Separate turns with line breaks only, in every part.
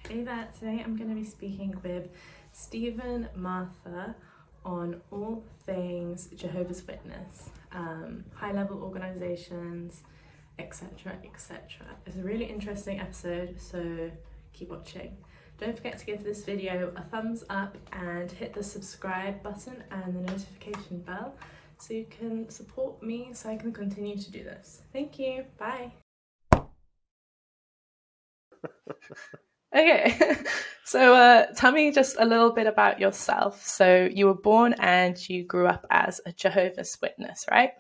Hey there, today I'm going to be speaking with Stephen Martha on all things Jehovah's Witness, high-level organisations, etc, etc. It's a really interesting episode, so keep watching. Don't forget to give this video a thumbs up and hit the subscribe button and the notification bell so you can support me so I can continue to do this. Thank you, bye. Okay, so tell me just a little bit about yourself. So you were born and you grew up as a Jehovah's Witness, right?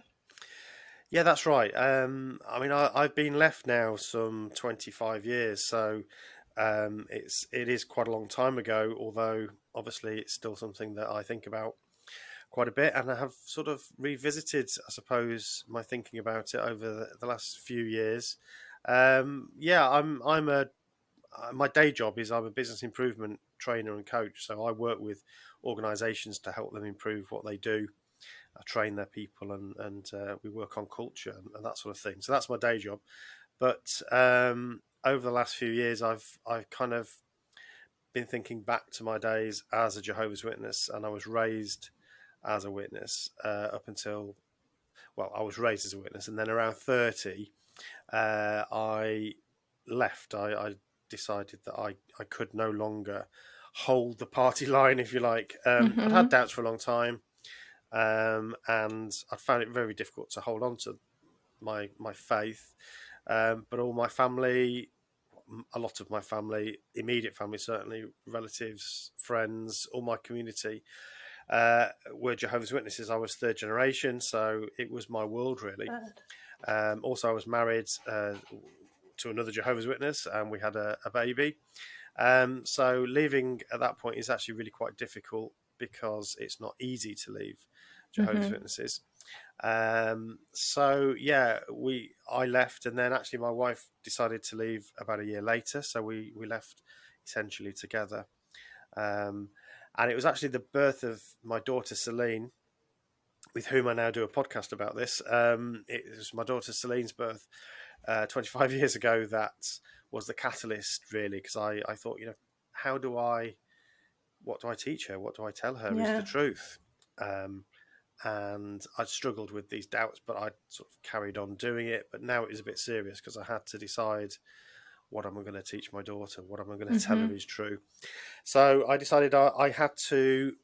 Yeah, that's right. I've been left now some 25 years, so it is quite a long time ago. Although obviously it's still something that I think about quite a bit, and I have sort of revisited, I suppose, my thinking about it over the last few years. Yeah, I'm a my day job is I'm a business improvement trainer and coach, so I work with organisations to help them improve what they do. I train their people and we work on culture and that sort of thing. So that's my day job. But over the last few years, I've kind of been thinking back to my days as a Jehovah's Witness, and I was raised as a witness up until I was raised as a witness, and then around 30, I left. I decided that I could no longer hold the party line, if you like. I'd had
Mm-hmm.
doubts for a long time. And I found it very difficult to hold on to my faith. But all my family, a lot of my family, immediate family certainly, relatives, friends, all my community were Jehovah's Witnesses. I was third generation, so it was my world really.
Good.
Also, I was married to another Jehovah's Witness, and we had a baby. So leaving at that point is actually really quite difficult because it's not easy to leave Jehovah's
Mm-hmm.
Witnesses. So yeah, I left, and then actually my wife decided to leave about a year later. So we left essentially together. Um, and it was actually the birth of my daughter Celine, with whom I now do a podcast about this. It was my daughter Celine's birth 25 years ago that was the catalyst, really, because I thought, what do I teach her? What do I tell her is the
Yeah.
truth? Um, and I'd struggled with these doubts, but I'd sort of carried on doing it. But now it is a bit serious because I had to decide, what am I going to teach my daughter? What am I going to tell
Mm-hmm.
her is true? So I decided I had to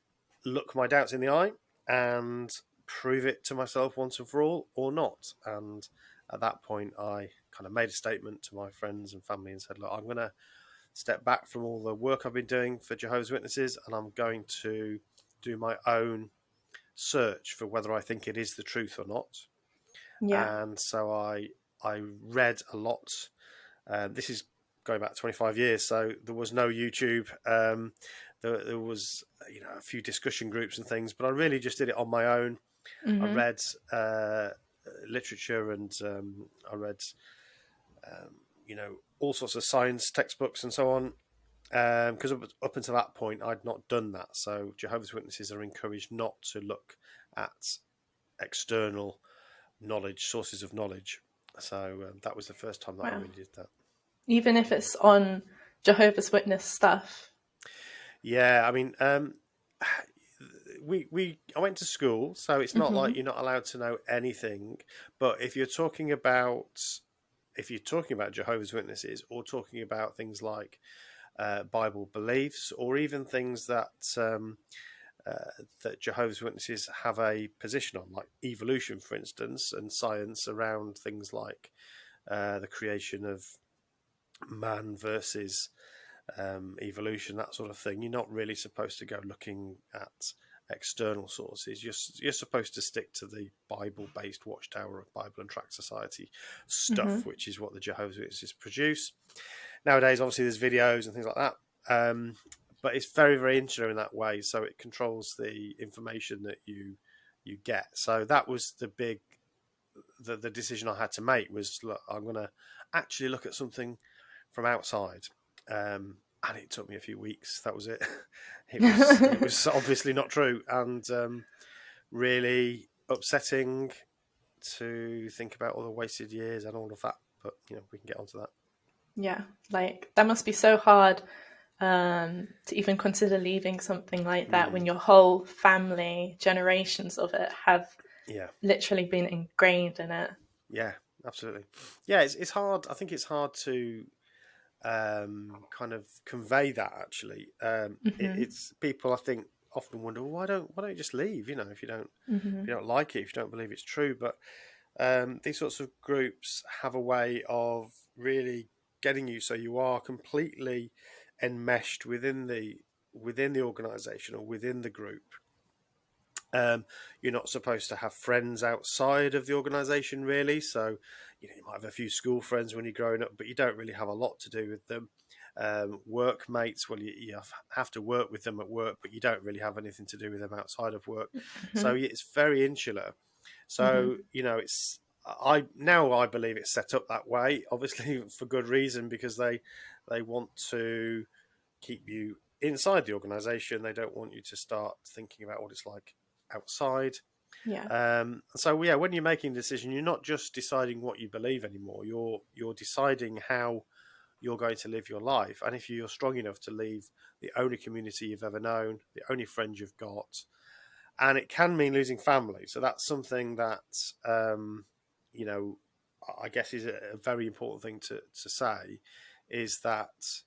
look my doubts in the eye and prove it to myself once and for all, or not. And at that point, I kind of made a statement to my friends and family and said, look, I'm going to step back from all the work I've been doing for Jehovah's Witnesses, and I'm going to do my own search for whether I think it is the truth or not.
Yeah.
And so I read a lot. This is going back 25 years, so there was no YouTube. There was a few discussion groups and things, but I really just did it on my own. I
Mm-hmm.
read literature, and I read all sorts of science textbooks and so on. Because up until that point, I'd not done that. So Jehovah's Witnesses are encouraged not to look at external knowledge, sources of knowledge. So that was the first time that I
Wow.
really did that.
Even if it's on Jehovah's Witness stuff.
Yeah, I mean, I went to school, so it's not
Mm-hmm.
like you're not allowed to know anything. But if you're talking about Jehovah's Witnesses, or talking about things like Bible beliefs, or even things that Jehovah's Witnesses have a position on, like evolution, for instance, and science around things like the creation of man versus evolution, that sort of thing. You're not really supposed to go looking at external sources. You're supposed to stick to the Bible-based Watchtower of Bible and Tract Society
Mm-hmm.
stuff, which is what the Jehovah's Witnesses produce. Nowadays, obviously, there's videos and things like that. But it's very, very insular in that way, so it controls the information that you get. So that was the decision I had to make was, look, I'm going to actually look at something from outside, and it took me a few weeks. That was it. It was obviously not true, and really upsetting to think about all the wasted years and all of that. But we can get onto that.
Yeah. Like, that must be so hard to even consider leaving something like that when
Mm.
your whole family, generations of it, have
Yeah.
literally been ingrained in it.
Yeah. Absolutely. Yeah. It's hard. I think it's hard to kind of convey that. Actually,
Hmm.
it's people. I think often wonder, well, why don't you just leave? You know, if
Hmm.
you don't like it, if you don't believe it's true. But these sorts of groups have a way of really getting you so you are completely enmeshed within the organisation or within the group. You're not supposed to have friends outside of the organisation, really. So, you might have a few school friends when you're growing up, but you don't really have a lot to do with them. Workmates, well, you have to work with them at work, but you don't really have anything to do with them outside of work. So
Hmm.
it's very insular.
Hmm.
So, it's I believe it's set up that way, obviously for good reason, because they want to keep you inside the organisation. They don't want you to start thinking about what it's like outside.
Yeah.
So yeah, when you're making a decision, you're not just deciding what you believe anymore. You're deciding how you're going to live your life, and if you're strong enough to leave the only community you've ever known, the only friends you've got, and it can mean losing family. So that's something that you know I guess is a very important thing to say, is that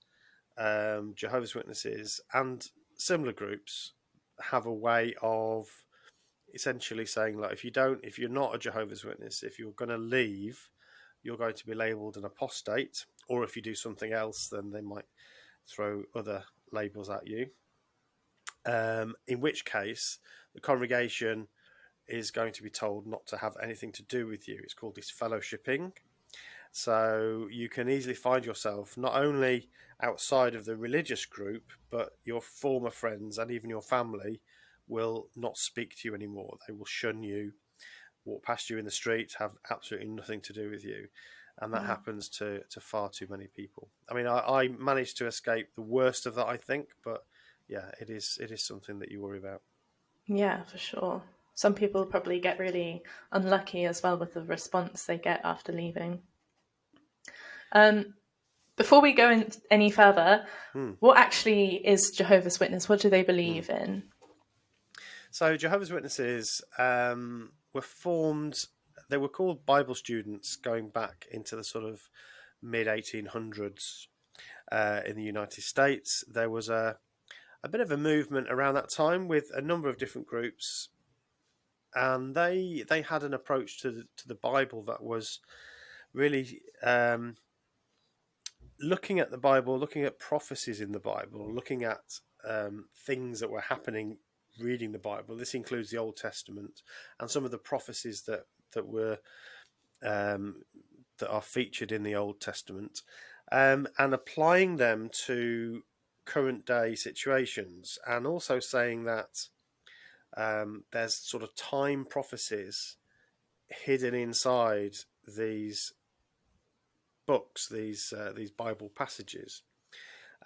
Jehovah's Witnesses and similar groups have a way of essentially saying, like, if you're not a Jehovah's Witness, if you're going to leave, you're going to be labelled an apostate, or if you do something else, then they might throw other labels at you. In which case, the congregation is going to be told not to have anything to do with you. It's called disfellowshipping. So you can easily find yourself not only outside of the religious group, but your former friends and even your family will not speak to you anymore. They will shun you, walk past you in the street, have absolutely nothing to do with you. And that
Wow.
happens to far too many people. I mean, I managed to escape the worst of that, I think, but yeah, it is something that you worry about.
Yeah, for sure. Some people probably get really unlucky as well with the response they get after leaving. Um, Before we go in any further,
Hmm.
what actually is Jehovah's Witness? What do they
Hmm.
believe in?
So Jehovah's Witnesses were formed. They were called Bible students going back into the sort of mid 1800s in the United States. There was a bit of a movement around that time with a number of different groups, and they had an approach to the Bible that was really looking at the Bible, looking at prophecies in the Bible, looking at things that were happening reading the Bible. This includes the Old Testament and some of the prophecies that were um, that are featured in the Old Testament, and applying them to current day situations, and also saying that there's sort of time prophecies hidden inside these books, these Bible passages.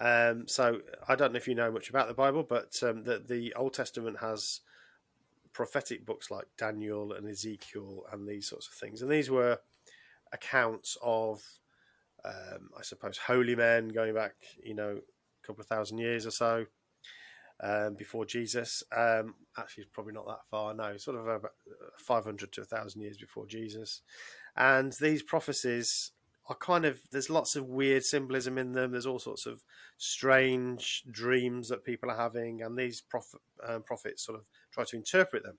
So I don't know if you know much about the Bible, but the Old Testament has prophetic books like Daniel and Ezekiel and these sorts of things, and these were accounts of, I suppose, holy men going back, a couple of thousand years or so before Jesus. Actually, it's probably not that far. No, sort of about 500 to 1,000 years before Jesus. And these prophecies are kind of, there's lots of weird symbolism in them. There's all sorts of strange dreams that people are having, and these prophets sort of try to interpret them.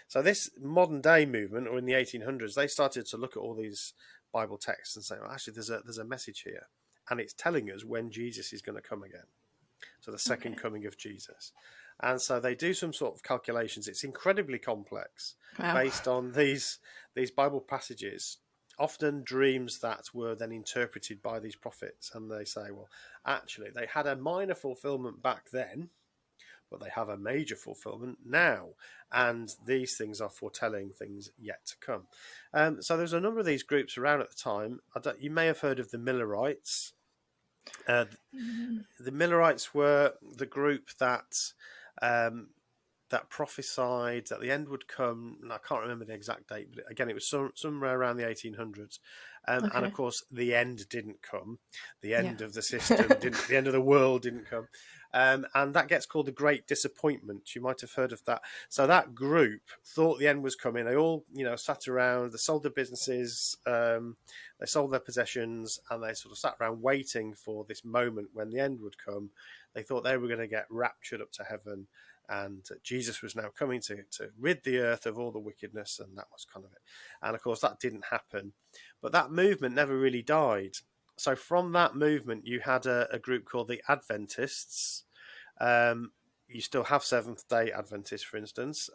So this modern day movement, or in the 1800s, they started to look at all these Bible texts and say, well, actually, there's a message here, and it's telling us when Jesus is going to come again. So the second
Okay.
coming of Jesus. And so they do some sort of calculations. It's incredibly complex,
Wow.
based on these Bible passages, often dreams that were then interpreted by these prophets. And they say, well, actually, they had a minor fulfillment back then, but they have a major fulfillment now. And these things are foretelling things yet to come. So there's a number of these groups around at the time. You may have heard of the Millerites. Uh,
Mm.
the Millerites were the group um, that prophesied that the end would come. And I can't remember the exact date, but again, it was somewhere around the 1800s. And of
Okay.
course, the end didn't come. The
Yeah.
end of the system didn't. The end of the world didn't come. And that gets called the Great Disappointment. You might have heard of that. So that group thought the end was coming. They all, sat around. They sold their businesses, they sold their possessions, and they sort of sat around waiting for this moment when the end would come. They thought they were going to get raptured up to heaven, and Jesus was now coming to rid the earth of all the wickedness, and that was kind of it. And of course, that didn't happen. But that movement never really died. So from that movement, you had a group called the Adventists. You still have Seventh Day Adventists, for instance,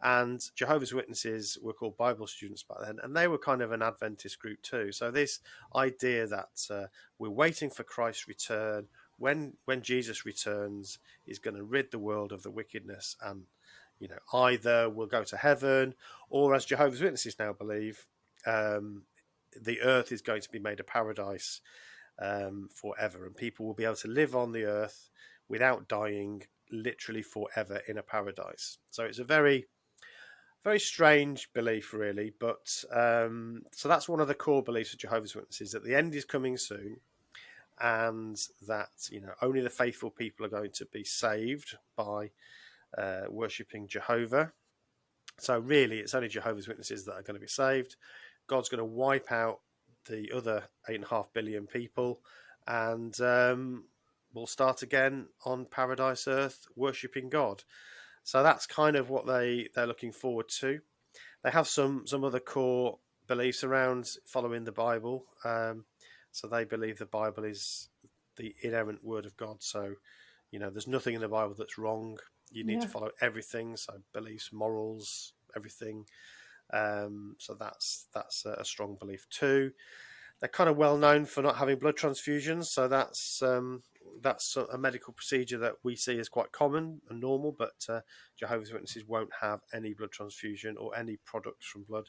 and Jehovah's Witnesses were called Bible students back then, and they were kind of an Adventist group too. So this idea that we're waiting for Christ's return, when Jesus returns, he's going to rid the world of the wickedness, and either we'll go to heaven, or as Jehovah's Witnesses now believe, the earth is going to be made a paradise forever, and people will be able to live on the earth without dying, literally forever in a paradise. So it's a very, very strange belief, really. But so that's one of the core beliefs of Jehovah's Witnesses, that the end is coming soon, and that only the faithful people are going to be saved by worshipping Jehovah. So really, it's only Jehovah's Witnesses that are going to be saved. God's going to wipe out the other 8.5 billion people, and we'll start again on Paradise Earth, worshipping God. So that's kind of what they're looking forward to. They have some other core beliefs around following the Bible. So they believe the Bible is the inerrant word of God. So, there's nothing in the Bible that's wrong. You need to
Yeah.
follow everything. So beliefs, morals, everything. So that's a strong belief too. They're kind of well known for not having blood transfusions. So that's a medical procedure that we see as quite common and normal. But Jehovah's Witnesses won't have any blood transfusion or any products from blood,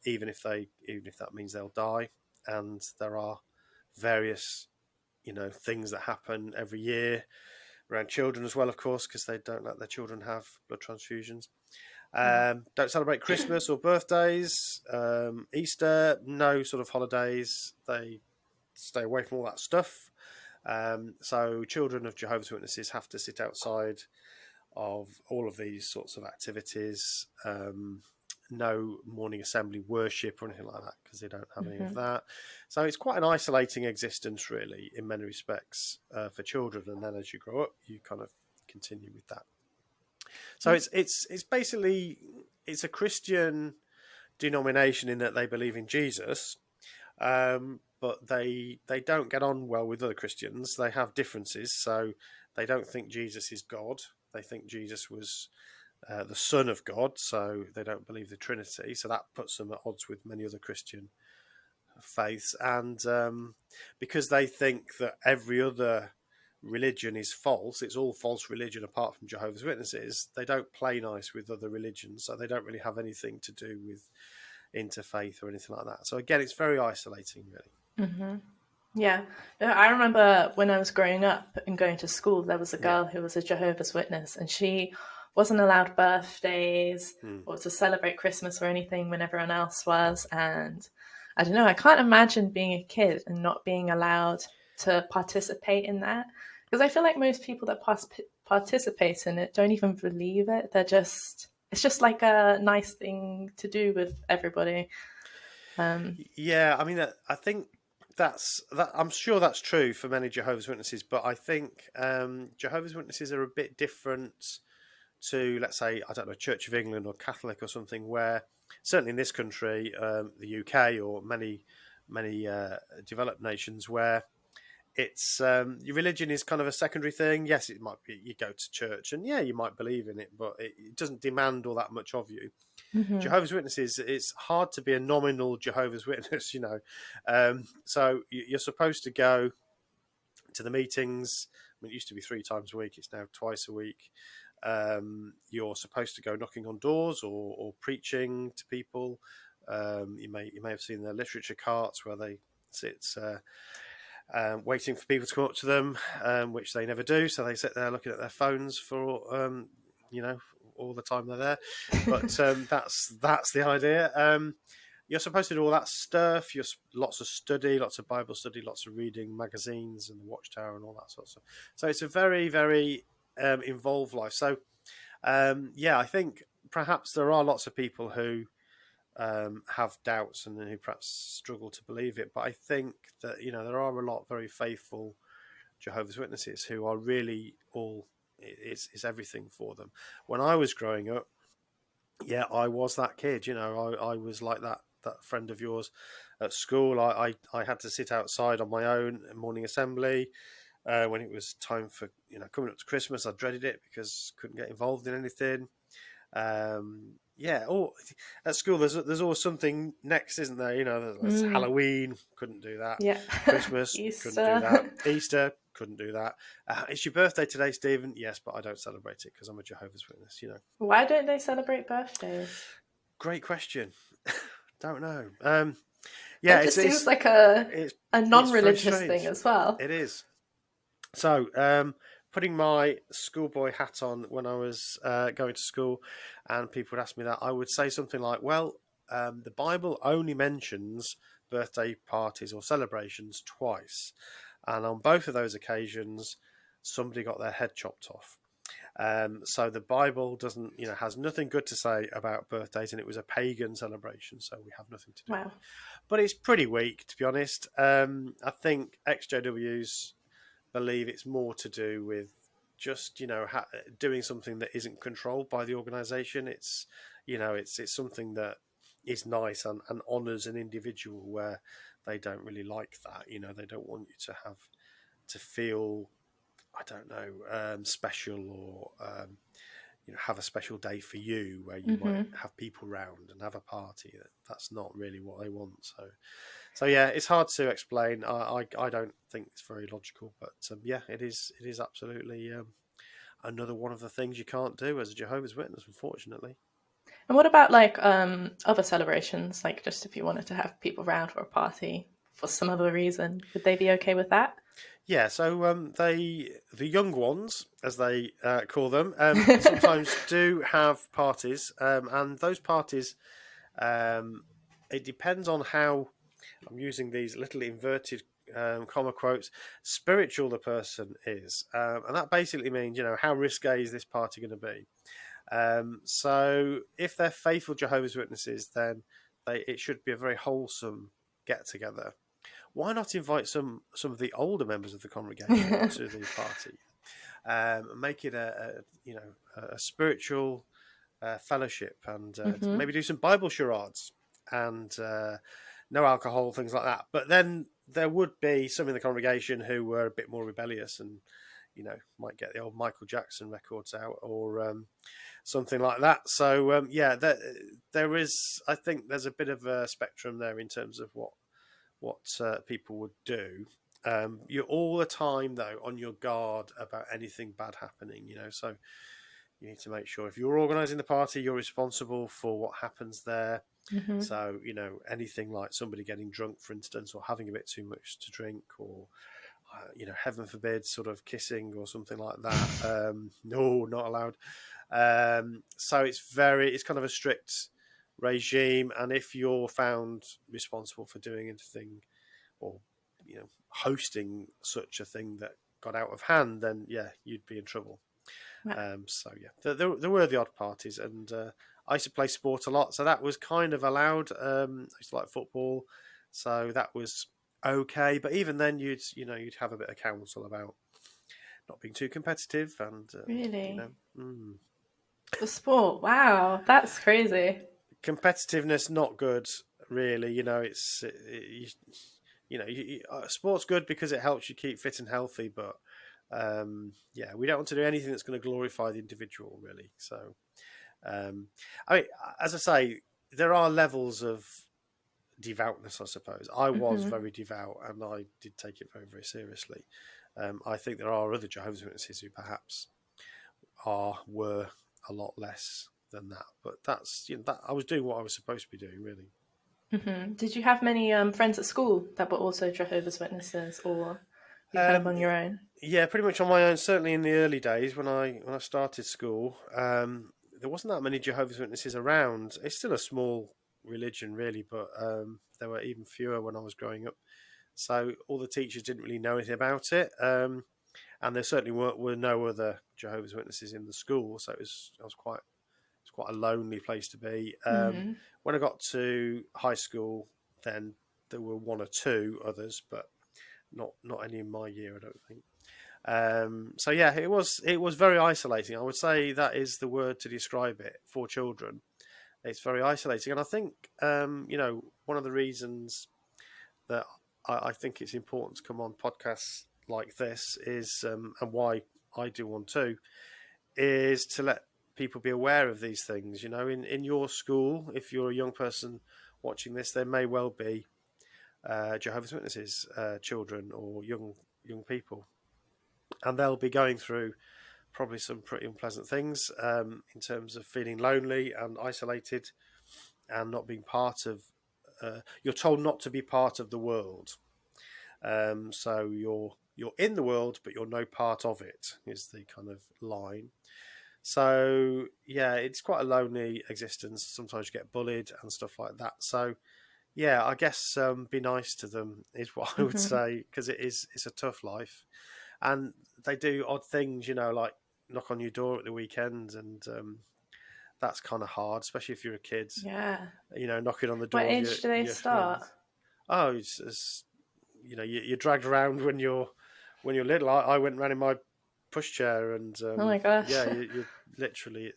even if that means they'll die. And there are various things that happen every year around children as well, of course, because they don't let their children have blood transfusions. Don't celebrate Christmas or birthdays, Easter, no sort of holidays. They stay away from all that stuff. So children of Jehovah's Witnesses have to sit outside of all of these sorts of activities. No morning assembly worship or anything like that, because they don't have any of that. So it's quite an isolating existence, really, in many respects, for children. And then as you grow up, you kind of continue with that. So it's basically, it's a Christian denomination in that they believe in Jesus, but they don't get on well with other Christians. They have differences, so they don't think Jesus is God. They think Jesus was the Son of God, so they don't believe the Trinity. So that puts them at odds with many other Christian faiths, and because they think that every other religion is false, it's all false religion apart from Jehovah's Witnesses, they don't play nice with other religions, so they don't really have anything to do with interfaith or anything like that. So again, it's very isolating, really.
Yeah. I remember when I was growing up and going to school, there was a
Yeah.
girl who was a Jehovah's Witness, and she wasn't allowed birthdays or to celebrate Christmas or anything when everyone else was. And I don't know, I can't imagine being a kid and not being allowed to participate in that. Because I feel like most people that participate in it don't even believe it. It's just like a nice thing to do with everybody.
Yeah, I mean, I think that. I'm sure that's true for many Jehovah's Witnesses, but I think Jehovah's Witnesses are a bit different to, let's say, I don't know, Church of England or Catholic or something, where certainly in this country, the UK, or many developed nations, where it's your religion is kind of a secondary thing. Yes, it might be you go to church, and yeah, you might believe in it, but it doesn't demand all that much of you. Jehovah's Witnesses, it's hard to be a nominal Jehovah's Witness, so you're supposed to go to the meetings. I mean, it used to be 3 times a week; it's now twice a week. You're supposed to go knocking on doors or preaching to people. You may have seen the literature carts where they sit waiting for people to come up to them, which they never do. So they sit there looking at their phones for all the time they're there. But that's the idea. you're supposed to do all that stuff. Lots of study, lots of Bible study, lots of reading magazines and the Watchtower and all that sort of stuff. So it's a very, very involved life. So I think perhaps there are lots of people who have doubts and who perhaps struggle to believe it. But I think that there are a lot of very faithful Jehovah's Witnesses who are really it's everything for them. When I was growing up, I was that kid. I was like that friend of yours at school. I had to sit outside on my own at morning assembly. When it was time for coming up to Christmas, I dreaded it because I couldn't get involved in anything. At school there's always something next, isn't there? There's Halloween, couldn't do that.
Yeah.
Christmas,
Easter.
couldn't do that. Easter, couldn't do that. It's your birthday today, Stephen. Yes, but I don't celebrate it because I'm a Jehovah's Witness.
Why don't they celebrate birthdays?
Great question. Don't know.
It just seems like a non-religious thing as well.
It is. So, putting my schoolboy hat on when I was going to school, and people would ask me that, I would say something like, "Well, the Bible only mentions birthday parties or celebrations twice, and on both of those occasions, somebody got their head chopped off. So the Bible doesn't, has nothing good to say about birthdays, and it was a pagan celebration, so we have nothing to do.
Wow.
But it's pretty weak, to be honest. I think ex-JWs believe it's more to do with just, doing something that isn't controlled by the organisation. It's, it's something that is nice and honours an individual, where they don't really like that. They don't want you to feel, I don't know, special, or have a special day for you where you might have people round and have a party. That's not really what they want. So it's hard to explain. I don't think it's very logical, but it is absolutely another one of the things you can't do as a Jehovah's Witness, unfortunately.
And what about other celebrations, like just if you wanted to have people round for a party for some other reason, would they be okay with that?
Yeah, so the young ones, as they call them, sometimes do have parties, and those parties, it depends on how, I'm using these little inverted comma quotes, spiritual the person is, and that basically means, how risque is this party going to be? So if they're faithful Jehovah's Witnesses, then it should be a very wholesome get-together. Why not invite some of the older members of the congregation to the party? Make it a spiritual fellowship, and maybe do some Bible charades and no alcohol, things like that. But then there would be some in the congregation who were a bit more rebellious and might get the old Michael Jackson records out, or something like that. So there is, I think there's a bit of a spectrum there in terms of what people would do. You're all the time, though, on your guard about anything bad happening, so you need to make sure if you're organising the party, you're responsible for what happens there. So, anything like somebody getting drunk, for instance, or having a bit too much to drink, or, heaven forbid, sort of kissing or something like that. No, not allowed. So it's kind of a strict regime, and if you're found responsible for doing anything, or hosting such a thing that got out of hand, then you'd be in trouble. Wow. There were the odd parties, and I used to play sport a lot, so that was kind of allowed. I used to like football, so that was okay. But even then, you'd have a bit of counsel about not being too competitive, and
really, the sport. Wow, that's crazy.
Competitiveness not good, really. Sport's good because it helps you keep fit and healthy, but we don't want to do anything that's going to glorify the individual, really. So as I say, there are levels of devoutness, I suppose. I was very devout, and I did take it very, very seriously. I think there are other Jehovah's Witnesses who perhaps were a lot less than that, but that's that I was doing what I was supposed to be doing, really.
Did you have many friends at school that were also Jehovah's Witnesses, or you kind of on your own?
Yeah, pretty much on my own. Certainly in the early days when I started school, there wasn't that many Jehovah's Witnesses around. It's still a small religion really, but there were even fewer when I was growing up. So all the teachers didn't really know anything about it, and there certainly were no other Jehovah's Witnesses in the school. So it's quite a lonely place to be.
Mm.
When I got to high school, then there were one or two others, but not any in my year, I don't think. So yeah, it was very isolating. I would say that is the word to describe it for children. It's very isolating, and I think one of the reasons that I think it's important to come on podcasts like this is, and why I do one too, is to let people be aware of these things. In your school, if you're a young person watching this, there may well be Jehovah's Witnesses children or young people, and they'll be going through probably some pretty unpleasant things in terms of feeling lonely and isolated and not being part of. You're told not to be part of the world, so you're in the world, but you're no part of it. Is the kind of line. So yeah, it's quite a lonely existence. Sometimes you get bullied and stuff like that. So yeah, I guess be nice to them is what I would say, because it's a tough life, and they do odd things, like knock on your door at the weekend, and that's kind of hard, especially if you're a kid.
Yeah.
Knocking on the
What
door of
age do they
your
start?
friends. Oh, it's you're dragged around when you're little. I went around in my pushchair, and
Oh my gosh.
yeah, you literally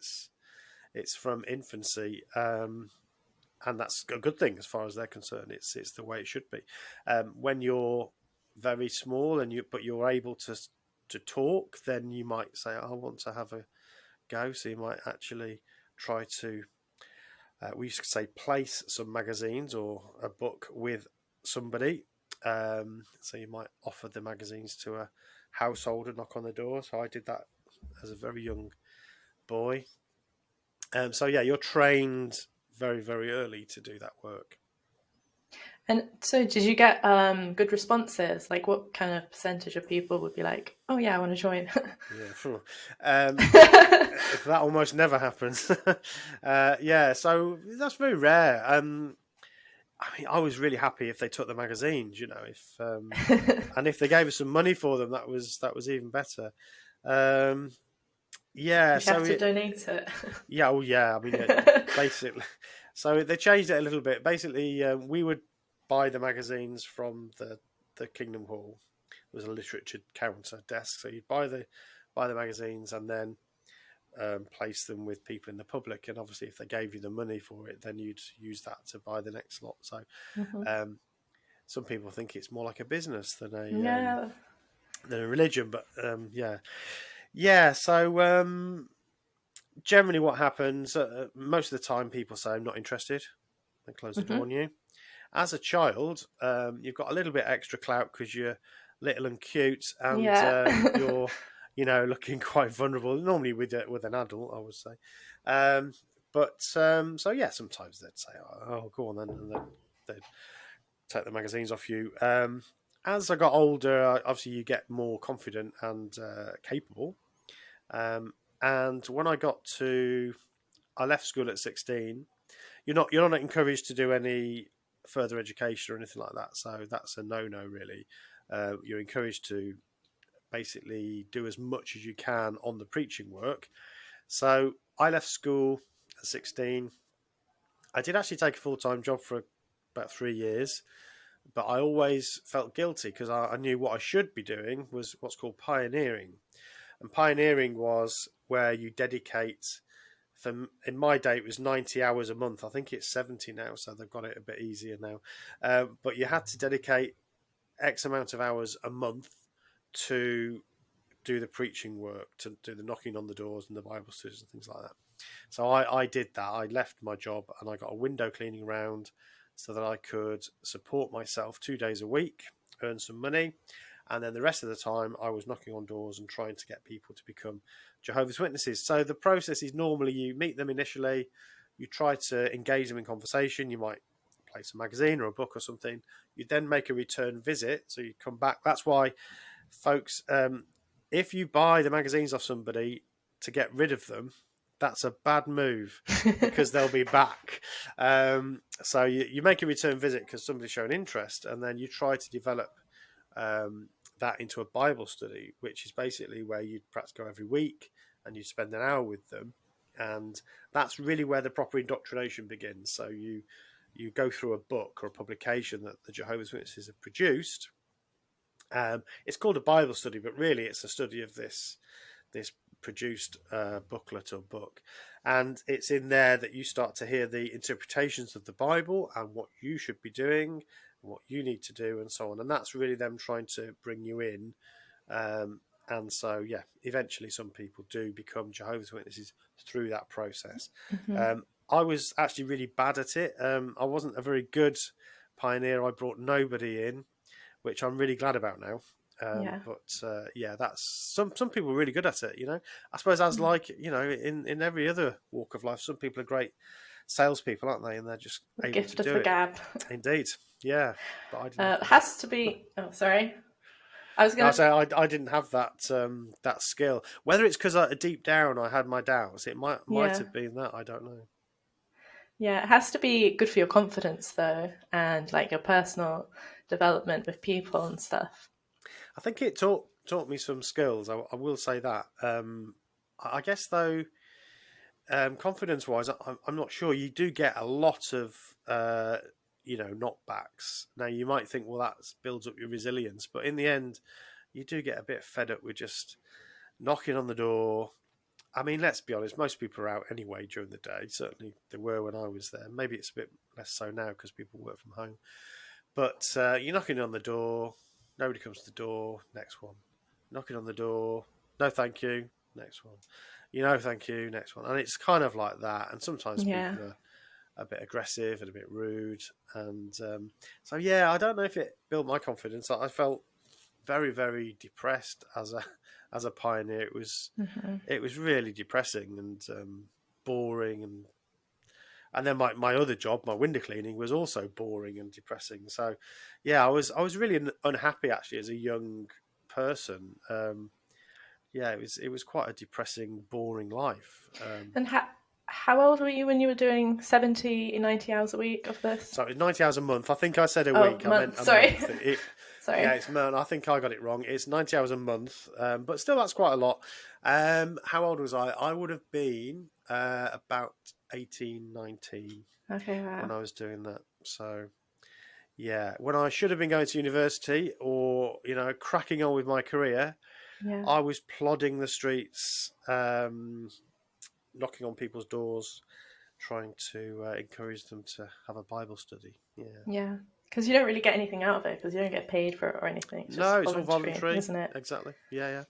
it's from infancy, and that's a good thing as far as they're concerned. It's the way it should be. When you're very small and you're able to talk, then you might say, "I want to have a go." So you might actually try to. We used to say place some magazines or a book with somebody. So you might offer the magazines to a household and knock on the door. So I did that as a very young boy. So yeah, you're trained very, very early to do that work.
And so did you get good responses? Like what kind of percentage of people would be like, oh yeah, I want to join?
Yeah, sure. That almost never happens. Yeah, so that's very rare. I was really happy if they took the magazines, and if they gave us some money for them, that was even better. Yeah,
You
so
have to donate it.
yeah, oh yeah. I mean, basically, so they changed it a little bit. Basically, we would buy the magazines from the Kingdom Hall. There was a literature counter desk, so you'd buy the magazines and then place them with people in the public. And obviously, if they gave you the money for it, then you'd use that to buy the next lot. So some people think it's more like a business than
Yeah.
a religion, but yeah. So generally, what happens most of the time, people say, "I'm not interested," and close the door on you. As a child, you've got a little bit extra clout because you're little and cute, and
Yeah.
you're looking quite vulnerable. Normally with an adult, I would say. So yeah, sometimes they'd say, "Oh, go on then," and then they'd take the magazines off you. As I got older, obviously you get more confident and capable. And when I left school at 16. You're not encouraged to do any further education or anything like that. So that's a no really. You're encouraged to basically do as much as you can on the preaching work. So I left school at 16. I did actually take a full-time job for about 3 years, but I always felt guilty because I knew what I should be doing was what's called pioneering. And pioneering was where you dedicate, in my day, it was 90 hours a month. I think it's 70 now, so they've got it a bit easier now. But you had to dedicate X amount of hours a month to do the preaching work, to do the knocking on the doors and the Bible studies and things like that. So I did that. I left my job and I got a window cleaning round so that I could support myself 2 days a week, earn some money. And then the rest of the time, I was knocking on doors and trying to get people to become Jehovah's Witnesses. So the process is normally you meet them initially, you try to engage them in conversation. You might place a magazine or a book or something. You then make a return visit. So you come back. That's why, folks, if you buy the magazines off somebody to get rid of them, that's a bad move because they'll be back. So you make a return visit because somebody's shown interest, and then you try to develop that into a Bible study, which is basically where you'd perhaps go every week and you spend an hour with them. And that's really where the proper indoctrination begins. So you go through a book or a publication that the Jehovah's Witnesses have produced. It's called a Bible study, but really it's a study of this produced booklet or book. And it's in there that you start to hear the interpretations of the Bible and what you should be doing, what you need to do, and so on. And that's really them trying to bring you in. And so, yeah, eventually some people do become Jehovah's Witnesses through that process. I was actually really bad at it. I wasn't a very good pioneer. I brought nobody in, which I'm really glad about now. But yeah, that's some people are really good at it. I suppose as like in every other walk of life, some people are great salespeople, aren't they? And they're just able to do it.
Gab.
Indeed, yeah. But I didn't.
Has to be. Oh, sorry. I was going to
say I didn't have that that skill. Whether it's because deep down I had my doubts, it might have been that. I don't know.
Yeah, it has to be good for your confidence though, and like your personal development with people and stuff.
I think it taught me some skills. I will say that. I guess though, confidence-wise, I'm not sure. You do get a lot of knockbacks. Now you might think, well, that builds up your resilience, but in the end, you do get a bit fed up with just knocking on the door. I mean, let's be honest, most people are out anyway during the day. Certainly they were when I was there. Maybe it's a bit less so now because people work from home. But you're knocking on the door, nobody comes to the door, next one. Knocking on the door, no thank you, next one. Thank you, next one. And it's kind of like that. And sometimes people are a bit aggressive and a bit rude. And so, yeah, I don't know if it built my confidence. I felt very, very depressed as a pioneer. It was really depressing and boring, and then my other job, my window cleaning, was also boring and depressing. So yeah, I was really unhappy actually as a young person. Yeah, it was quite a depressing, boring life.
And how old were you when you were doing 70, 90 hours a week of this?
So it's 90 hours a month. I think I said a week.
Month.
Sorry.
Sorry.
Yeah, it's month. I think I got it wrong. It's 90 hours a month, but still that's quite a lot. How old was I? I would have been about 18, 19 when I was doing that. So yeah, when I should have been going to university or, cracking on with my career, I was plodding the streets, knocking on people's doors, trying to encourage them to have a Bible study.
Yeah, because you don't really get anything out of it because you don't get paid for it or anything. It's all voluntary, isn't it?
Exactly. Yeah.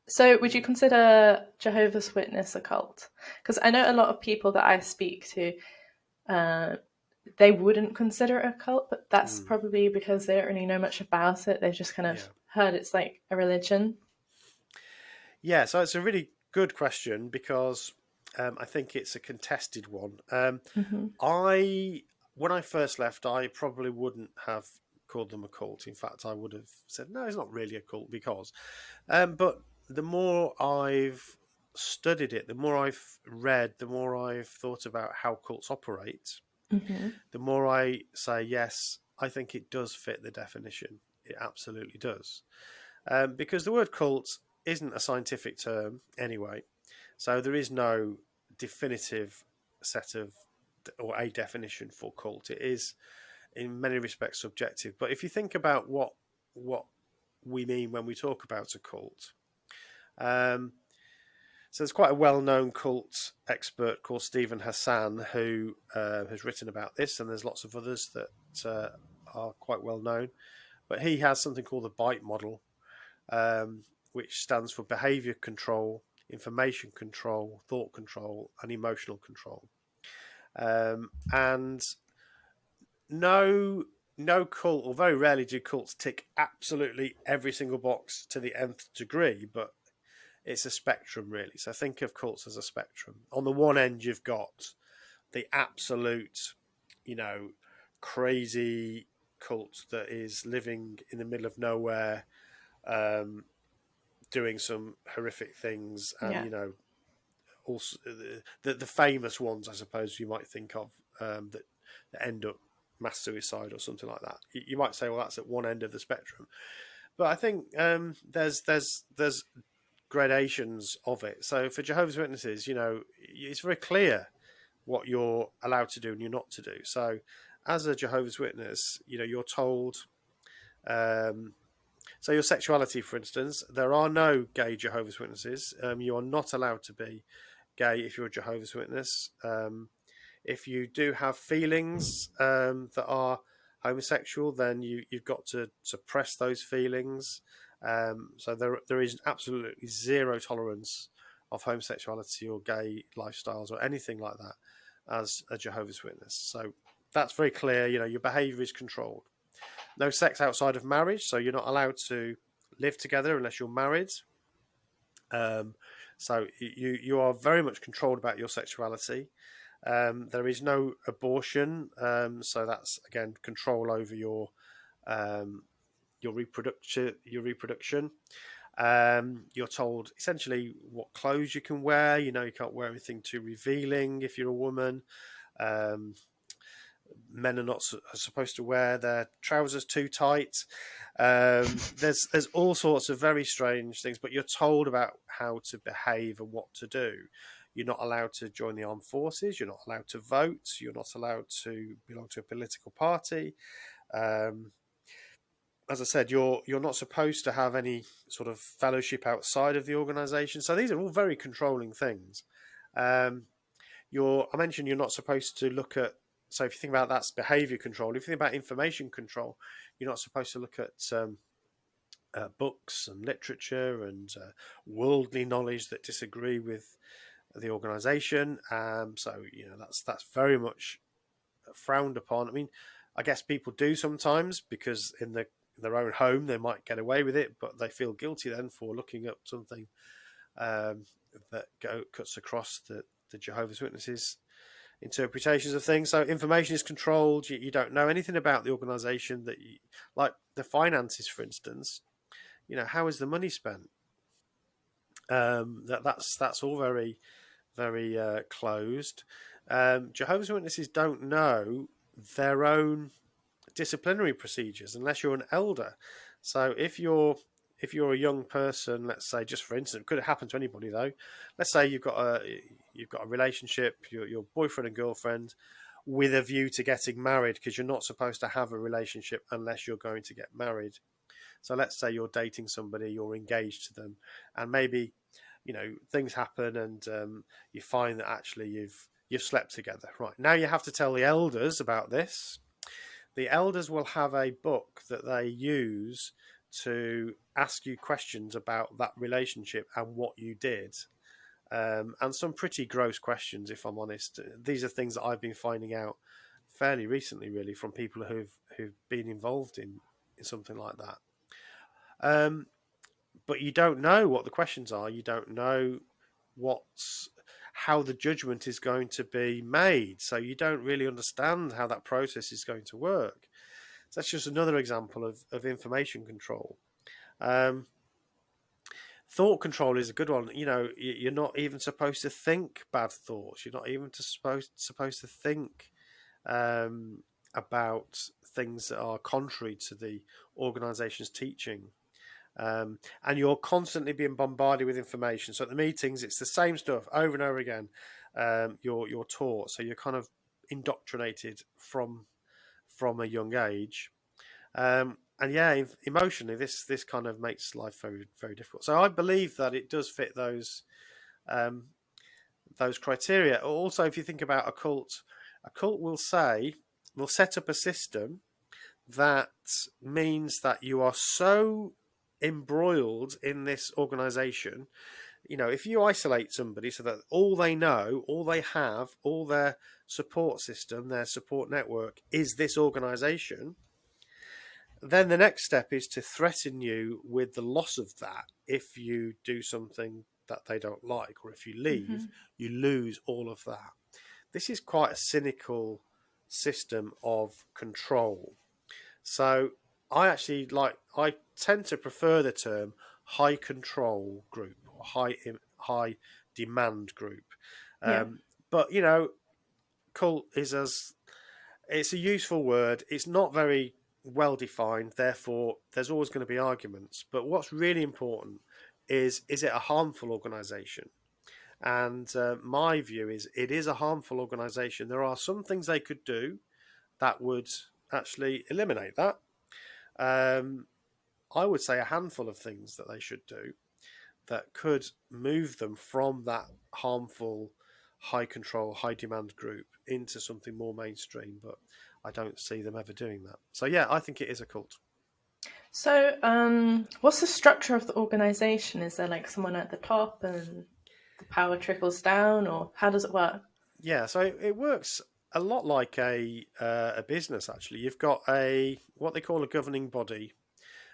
So would you consider Jehovah's Witness a cult? Because I know a lot of people that I speak to, they wouldn't consider it a cult, but that's probably because they don't really know much about it. They've just kind of heard it's like a religion. Yeah,
so it's a really good question because I think it's a contested one. When I first left, I probably wouldn't have called them a cult. In fact, I would have said, no, it's not really a cult because... but the more I've studied it, the more I've read, the more I've thought about how cults operate, the more I say, yes, I think it does fit the definition. It absolutely does. Because the word cult isn't a scientific term anyway. So there is no definitive set of, or a definition for cult. It is in many respects subjective. But if you think about what we mean when we talk about a cult, so there's quite a well-known cult expert called Stephen Hassan who has written about this, and there's lots of others that are quite well known. But he has something called the BITE model, which stands for behavior control, information control, thought control, and emotional control. And no cult, or very rarely do cults tick absolutely every single box to the nth degree, but it's a spectrum really. So think of cults as a spectrum. On the one end, you've got the absolute, crazy cult that is living in the middle of nowhere, doing some horrific things and, also the famous ones, I suppose you might think of, that end up mass suicide or something like that. You might say, well, that's at one end of the spectrum, but I think there's gradations of it. So for Jehovah's Witnesses, it's very clear what you're allowed to do and you're not to do. So as a Jehovah's Witness, you're told. So your sexuality, for instance, there are no gay Jehovah's Witnesses. You are not allowed to be gay if you're a Jehovah's Witness. If you do have feelings that are homosexual, then you've got to suppress those feelings. So there is absolutely zero tolerance of homosexuality or gay lifestyles or anything like that as a Jehovah's Witness. So that's very clear. Your behaviour is controlled. No sex outside of marriage, so you're not allowed to live together unless you're married. So you are very much controlled about your sexuality. There is no abortion, so that's again control over your reproduction. You're told essentially what clothes you can wear. You can't wear anything too revealing if you're a woman. Men are not supposed to wear their trousers too tight. There's all sorts of very strange things, but you're told about how to behave and what to do. You're not allowed to join the armed forces. You're not allowed to vote. You're not allowed to belong to a political party. As I said, you're not supposed to have any sort of fellowship outside of the organisation. So these are all very controlling things. I mentioned you're not supposed to look at. So if you think about that's behaviour control. If you think about information control, you're not supposed to look at books and literature and worldly knowledge that disagree with the organisation. So that's very much frowned upon. I mean, I guess people do sometimes because in their own home they might get away with it, but they feel guilty then for looking up something that cuts across the Jehovah's Witnesses interpretations of things. So information is controlled. You don't know anything about the organisation like the finances, for instance. How is the money spent? That's all very, very closed. Jehovah's Witnesses don't know their own disciplinary procedures unless you're an elder. So if you're a young person, let's say, just for instance, it could happen to anybody though. Let's say you've got a relationship, your boyfriend and girlfriend, with a view to getting married, because you're not supposed to have a relationship unless you're going to get married. So let's say you're dating somebody, you're engaged to them, and maybe things happen, and you find that actually you've slept together. Right, now you have to tell the elders about this. The elders will have a book that they use to ask you questions about that relationship and what you did. And some pretty gross questions, if I'm honest. These are things that I've been finding out fairly recently, really, from people who've been involved in something like that. But you don't know what the questions are. You don't know how the judgment is going to be made. So you don't really understand how that process is going to work. So that's just another example of information control. Thought control is a good one. You're not even supposed to think bad thoughts. You're not even supposed to think about things that are contrary to the organization's teaching. And you're constantly being bombarded with information. So at the meetings, it's the same stuff over and over again. You're taught, so you're kind of indoctrinated from a young age. And yeah, emotionally, this kind of makes life very, very difficult. So I believe that it does fit those criteria. Also, if you think about a cult will set up a system that means that you are so embroiled in this organization. If you isolate somebody so that all they know, all they have, all their support system, their support network is this organization, then the next step is to threaten you with the loss of that if you do something that they don't like, or if you leave, you lose all of that. This is quite a cynical system of control. So I tend to prefer the term high control group or high demand group.
Yeah.
But cult it's a useful word. It's not very well defined, therefore there's always going to be arguments. But what's really important is it a harmful organization? And my view is it is a harmful organization. There are some things they could do that would actually eliminate that. Um, I would say a handful of things that they should do that could move them from that harmful, high control, high demand group into something more mainstream. But I don't see them ever doing that. So yeah, I think it is a cult.
So, what's the structure of the organization? Is there like someone at the top and the power trickles down, or how does it work?
Yeah, so it works a lot like a business. Actually, you've got a what they call a governing body.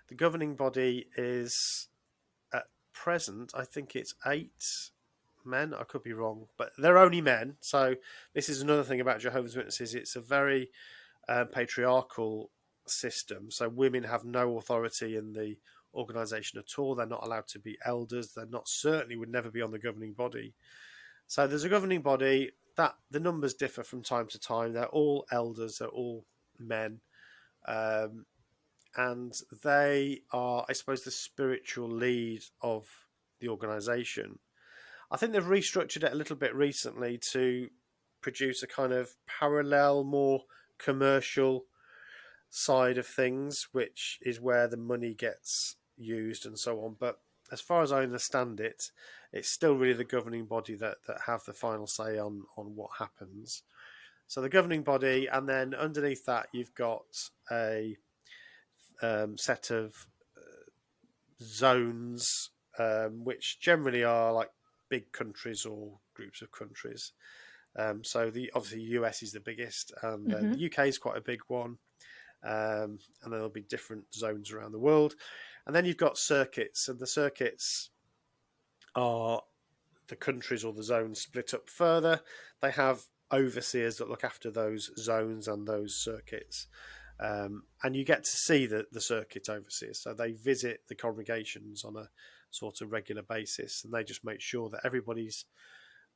The governing body is at present, I think it's 8 men. I could be wrong, but they're only men. So this is another thing about Jehovah's Witnesses. It's a very patriarchal system. So women have no authority in the organisation at all. They're not allowed to be elders. They're not certainly would never be on the governing body. So there's a governing body that the numbers differ from time to time. They're all elders. They're all men. And they are, I suppose, the spiritual lead of the organisation. I think they've restructured it a little bit recently to produce a kind of parallel, more commercial side of things, which is where the money gets used and so on. But as far as I understand it, it's still really the governing body that have the final say on what happens. So the governing body, and then underneath that, you've got a set of zones, which generally are like big countries or groups of countries. So obviously US is the biggest, and the UK is quite a big one. And then there'll be different zones around the world. And then you've got circuits, and the circuits are the countries or the zones split up further. They have overseers that look after those zones and those circuits. And you get to see the circuit overseers. So they visit the congregations on a sort of regular basis, and they just make sure that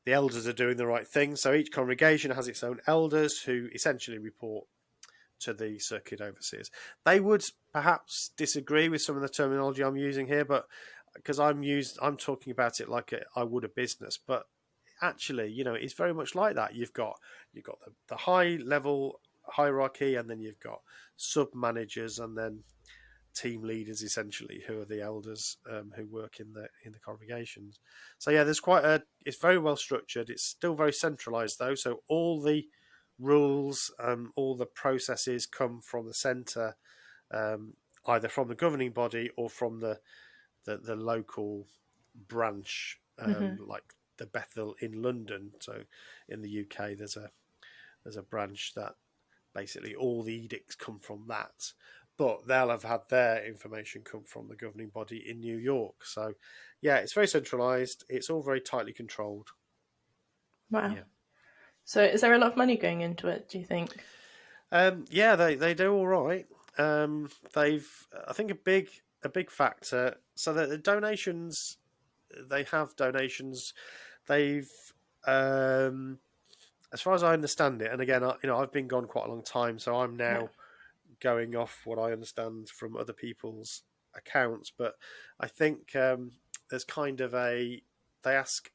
the elders are doing the right thing. So each congregation has its own elders who essentially report to the circuit overseers. They would perhaps disagree with some of the terminology I'm using here, but because I'm talking about it like I would a business, but actually, it's very much like that. You've got the high level hierarchy, and then you've got sub managers, and then team leaders, essentially, who are the elders who work in the congregations. So yeah, it's very well structured. It's still very centralized though, so all the rules, all the processes come from the centre, either from the governing body or from the local branch, like the Bethel in London. So in the UK, there's a branch that basically all the edicts come from that, but they'll have had their information come from the governing body in New York. So yeah, it's very centralised. It's all very tightly controlled.
Wow.
Yeah.
So, is there a lot of money going into it, do you think?
Yeah, they do all right. I think a big factor. So the donations, they have donations. They've, as far as I understand it, and again, I've been gone quite a long time, so I'm now going off what I understand from other people's accounts. But I think there's kind of they ask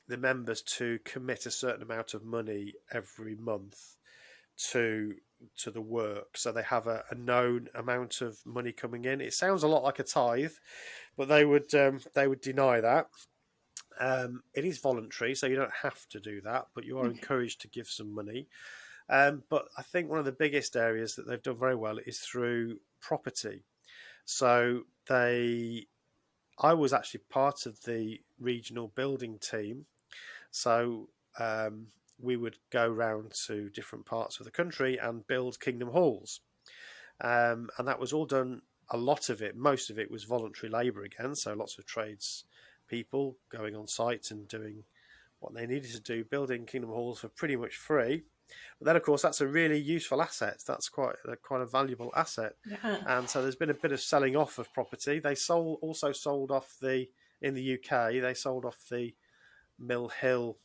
the members to commit a certain amount of money every month to the work, so they have a known amount of money coming in. It sounds a lot like a tithe, but they would deny that. It is voluntary, so you don't have to do that, but you are encouraged to give some money. But I think one of the biggest areas that they've done very well is through property. So I was actually part of the regional building team. So we would go round to different parts of the country and build kingdom halls. And that was all done, most of it was voluntary labour again. So lots of trades people going on site and doing what they needed to do, building kingdom halls for pretty much free. But then, of course, that's a really useful asset. That's quite a valuable asset.
Yeah.
And so there's been a bit of selling off of property. They also sold off the in the UK, they sold off the Mill Hill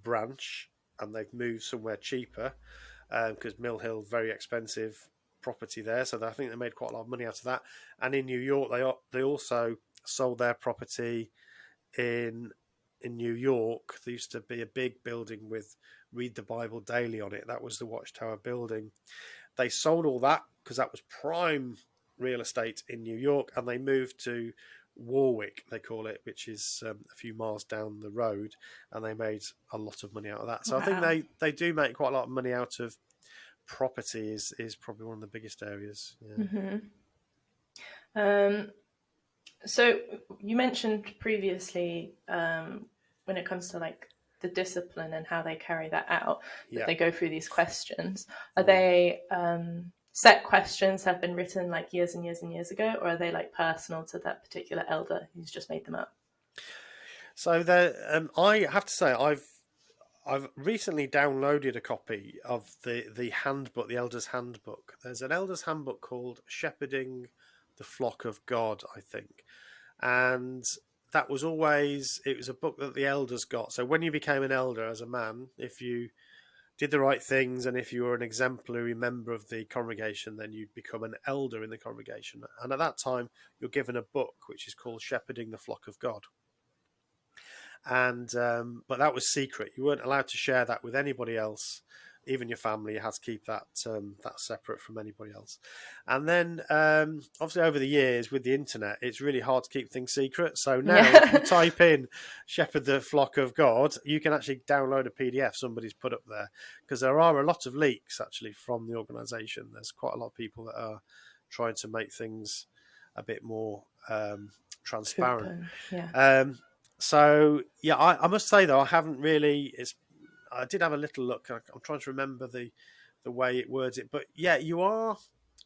branch, and they've moved somewhere cheaper because Mill Hill very expensive property there. So I think they made quite a lot of money out of that. And in New York, they also sold their property in New York. There used to be a big building with Read the Bible Daily on it. That was the Watchtower building. They sold all that because that was prime real estate in New York, and they moved to Warwick, they call it, which is a few miles down the road, and they made a lot of money out of that. So
Wow.
I think they do make quite a lot of money out of property. Is probably one of the biggest areas. Yeah.
Mm-hmm. So you mentioned previously when it comes to like the discipline and how they carry that out, that they go through these questions. Are they set questions have been written like years and years and years ago, or are they like personal to that particular elder who's just made them up?
So I have to say I've recently downloaded a copy of the handbook, the Elder's Handbook. There's an Elder's Handbook called Shepherding the Flock of God, I think. And that was it was a book that the elders got. So when you became an elder as a man, if you did the right things and if you were an exemplary member of the congregation, then you'd become an elder in the congregation. And at that time, you're given a book which is called Shepherding the Flock of God. And but that was secret. You weren't allowed to share that with anybody else, even your family. You had to keep that separate from anybody else. And then obviously over the years with the internet, it's really hard to keep things secret. So now if you type in "Shepherd the Flock of God," you can actually download a PDF somebody's put up there, because there are a lot of leaks actually from the organisation. There's quite a lot of people that are trying to make things a bit more transparent.
Yeah.
So yeah, I must say though, I haven't really. I did have a little look. I'm trying to remember the way it words it, but yeah, you are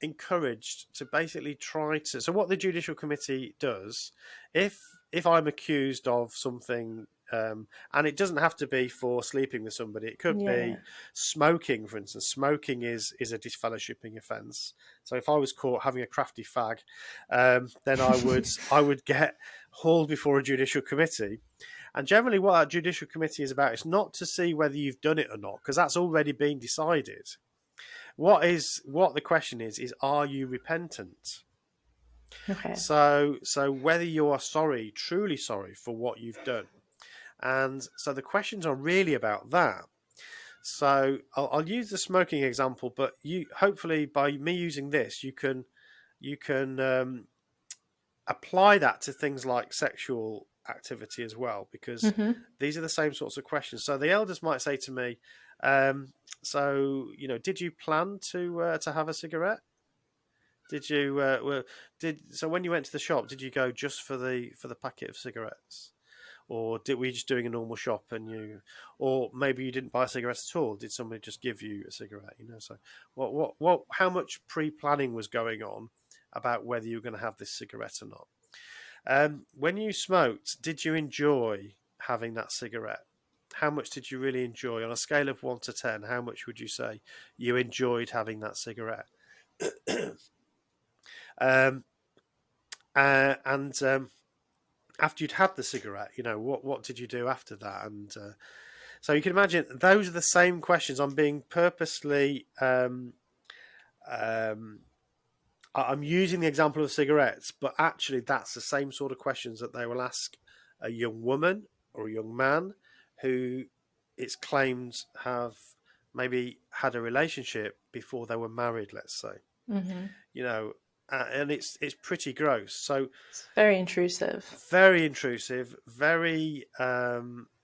encouraged to basically try to. So what the Judicial Committee does, if I'm accused of something, and it doesn't have to be for sleeping with somebody. It could be smoking, for instance. Smoking is a disfellowshipping offence. So if I was caught having a crafty fag, then I would get hauled before a judicial committee. And generally, what a judicial committee is about is not to see whether you've done it or not, because that's already been decided. What the question is are you repentant?
Okay.
So whether you are sorry, truly sorry for what you've done. And so the questions are really about that. So I'll use the smoking example, but you hopefully by me using this, you can apply that to things like sexual activity as well, because these are the same sorts of questions. So the elders might say to me, so did you plan to have a cigarette? Did you so when you went to the shop, did you go just for the packet of cigarettes? Or were you just doing a normal shop or maybe you didn't buy cigarettes at all? Did somebody just give you a cigarette? So what how much pre-planning was going on about whether you were going to have this cigarette or not? When you smoked, did you enjoy having that cigarette? How much did you really enjoy? On a scale of 1 to 10, how much would you say you enjoyed having that cigarette? After you'd had the cigarette, what did you do after that? And so you can imagine those are the same questions. I'm being purposely. I'm using the example of cigarettes, but actually that's the same sort of questions that they will ask a young woman or a young man who it's claimed have maybe had a relationship before they were married, let's say. And it's pretty gross. So
it's very intrusive.
Very intrusive, very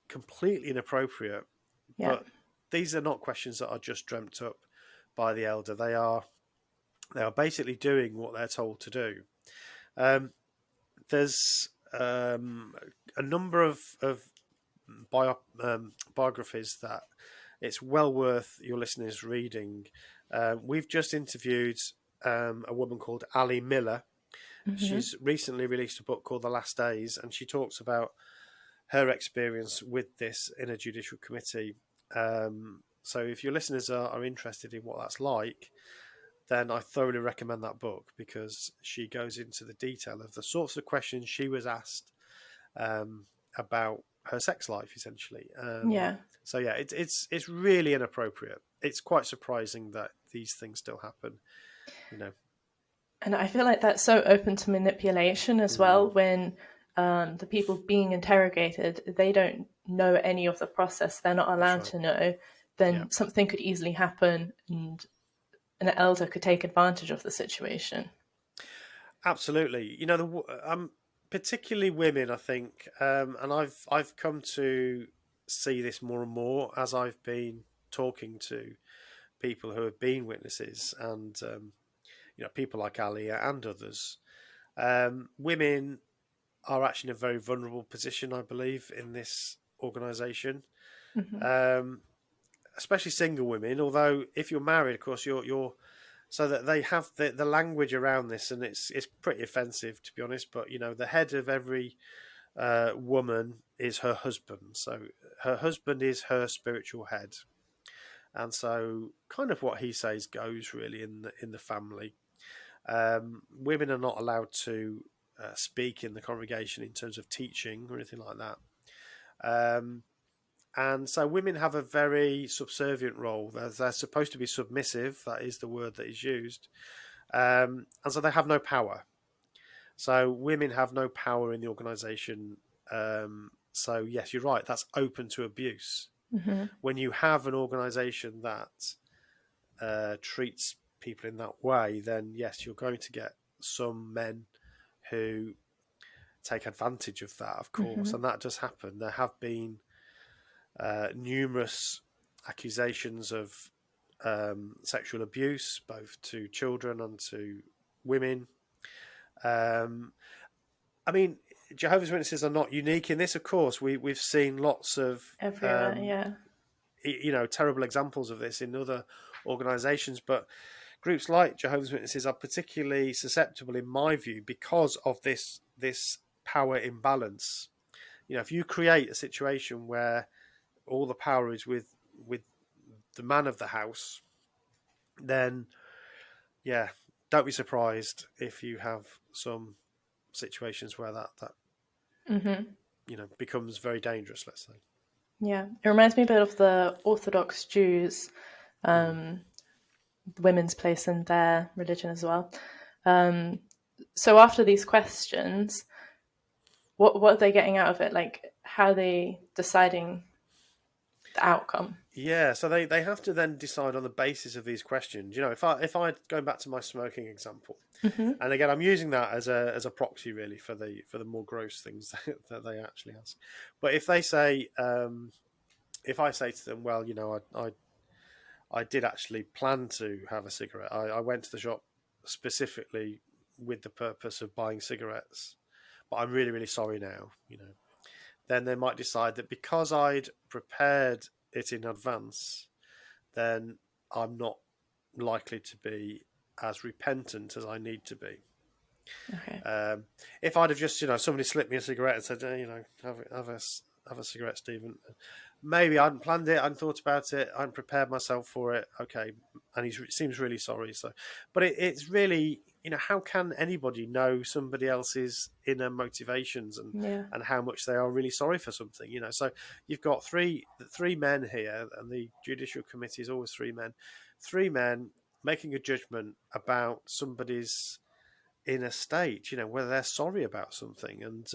completely inappropriate.
Yeah.
But these are not questions that are just dreamt up by the elder. They are basically doing what they're told to do. There's a number of biographies that it's well worth your listeners reading. We've just interviewed a woman called Ali Miller. She's recently released a book called The Last Days, and she talks about her experience with this in a judicial committee. So if your listeners are interested in what that's like, then I thoroughly recommend that book, because she goes into the detail of the sorts of questions she was asked about her sex life, essentially.
Yeah.
So yeah, it's really inappropriate. It's quite surprising that these things still happen, you know.
And I feel like that's so open to manipulation as well when the people being interrogated, they don't know any of the process. They're not
That's
allowed
right.
to know.
Yeah,
Then something could easily happen and an elder could take advantage of the situation.
absolutely. You know, particularly women, I think, and I've come to see this more and more as I've been talking to people who have been witnesses, and people like Ali and others. Women are actually in a very vulnerable position, I believe, in this organisation,
Hmm.
especially single women. Although, if you're married, of course, you're so that they have the language around this, and it's pretty offensive, to be honest. But the head of every woman is her husband, so her husband is her spiritual head, and so kind of what he says goes, really, in the family. Women are not allowed to speak in the congregation in terms of teaching or anything like that. And so women have a very subservient role. They're supposed to be submissive. That is the word that is used. And so they have no power. So women have no power in the organisation. So yes, you're right. That's open to abuse.
Hmm.
When you have an organisation that treats people in that way, then yes, you're going to get some men who take advantage of that, of course,
Hmm.
and that does happen. There have been numerous accusations of sexual abuse, both to children and to women. Um, I mean, Jehovah's Witnesses are not unique in this, of course. We've seen lots of
Everywhere, yeah.
terrible examples of this in other organisations, but groups like Jehovah's Witnesses are particularly susceptible, in my view, because of this power imbalance. If you create a situation where all the power is with the man of the house, then yeah, don't be surprised if you have some situations where that
Hmm.
becomes very dangerous. Let's say.
Yeah. It reminds me a bit of the Orthodox Jews,
Mm.
women's place in their religion as well. Um, so after these questions, what are they getting out of it? Like, how are they deciding the outcome?
Yeah, so they have to then decide on the basis of these questions. If I going back to my smoking example,
Hmm.
and again I'm using that as a proxy, really, for the more gross things that they actually ask. But if they say, if I say to them, well, I did actually plan to have a cigarette. I went to the shop specifically with the purpose of buying cigarettes, but I'm really, really sorry now. Then they might decide that because I'd prepared it in advance, then I'm not likely to be as repentant as I need to be.
Okay.
If I'd have just, somebody slipped me a cigarette and said, have a cigarette, Stephen. Maybe I hadn't planned it, I hadn't thought about it, I hadn't prepared myself for it. Okay, and he seems really sorry. So, but it's really, how can anybody know somebody else's inner motivations
Yeah.
and how much they are really sorry for something? So you've got three men here, and the judicial committee is always three men making a judgment about somebody's inner state, whether they're sorry about something. And